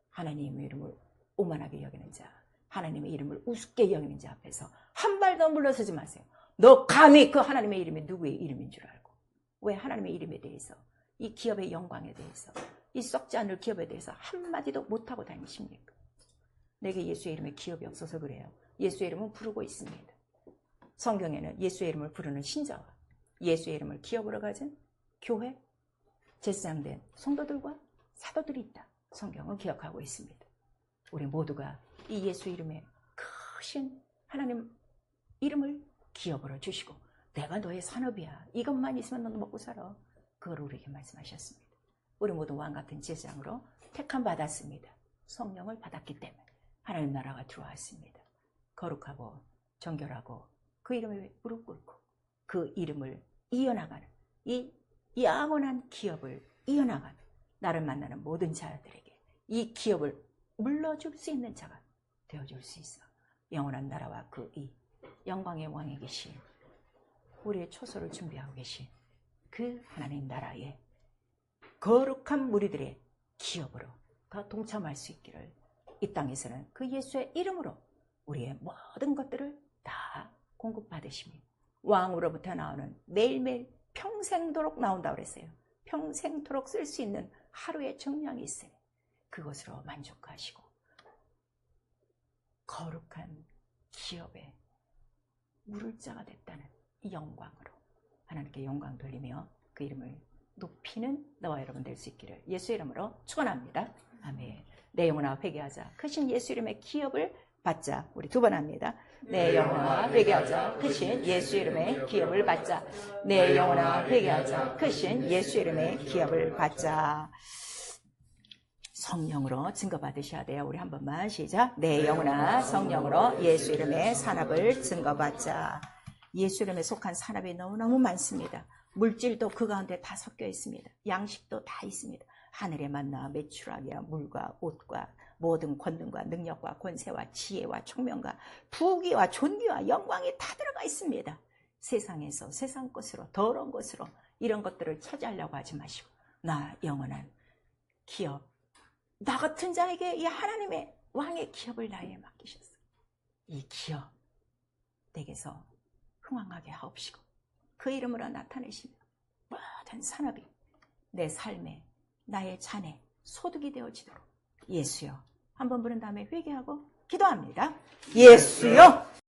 하나님의 이름을 오만하게 여기는 자, 하나님의 이름을 우습게 여기는 자 앞에서 한 발도 물러서지 마세요. 너 감히 그 하나님의 이름이 누구의 이름인 줄 알고 왜 하나님의 이름에 대해서 이 기업의 영광에 대해서 이 썩지 않을 기업에 대해서 한마디도 못하고 다니십니까? 내게 예수의 이름에 기업이 없어서 그래요. 예수의 이름은 부르고 있습니다. 성경에는 예수의 이름을 부르는 신자와 예수의 이름을 기업으로 가진 교회, 제사장된 성도들과 사도들이 있다. 성경은 기억하고 있습니다. 우리 모두가 이 예수 이름의 크신 하나님 이름을 기업으로 주시고 내가 너의 산업이야. 이것만 있으면 너는 먹고 살아. 그걸 우리에게 말씀하셨습니다. 우리 모두 왕같은 제사장으로 택함 받았습니다. 성령을 받았기 때문에 하나님 나라가 들어왔습니다. 거룩하고 정결하고 그 이름에 무릎 꿇고 그 이름을 이어나가는 이 영원한 기업을 이어나가는 나를 만나는 모든 자들에게 이 기업을 물러줄 수 있는 자가 되어줄 수 있어. 영원한 나라와 그 이 영광의 왕에 계신 우리의 초소를 준비하고 계신 그 하나님 나라의 거룩한 무리들의 기업으로 다 동참할 수 있기를 이 땅에서는 그 예수의 이름으로 우리의 모든 것들을 다 공급받으십니다. 왕으로부터 나오는 매일매일 평생도록 나온다고 그랬어요. 평생도록 쓸 수 있는 하루의 정량이 있으니 그것으로 만족하시고 거룩한 기업에 물을 자가 됐다는 이 영광으로 하나님께 영광 돌리며 그 이름을 높이는 너와 여러분 될 수 있기를 예수 이름으로 축원합니다. 아멘. 내 영혼아 회개하자. 크신 예수 이름의 기업을 받자. 우리 두 번 합니다. 내 영혼아 회개하자. 크신 예수 이름의 기업을 받자. 내 영혼아 회개하자. 크신 예수 이름의 기업을 받자. 성령으로 증거받으셔야 돼요. 우리 한 번만 시작. 내 영혼아 성령으로 예수 이름의 산업을 증거받자. 예수 이름에 속한 산업이 너무너무 많습니다. 물질도 그 가운데 다 섞여 있습니다. 양식도 다 있습니다. 하늘의 만나 메추라기와 물과 옷과 모든 권능과 능력과 권세와 지혜와 총명과 부귀와 존귀와 영광이 다 들어가 있습니다. 세상에서 세상 것으로 더러운 것으로 이런 것들을 차지하려고 하지 마시고 나 영원한 기업 나 같은 자에게 이 하나님의 왕의 기업을 나에게 맡기셨어요. 이 기업 내게서 흥왕하게 하옵시고 그 이름으로 나타내시며 모든 산업이 내 삶에 나의 잔에 소득이 되어지도록 예수여 한번 부른 다음에 회개하고 기도합니다. 예수여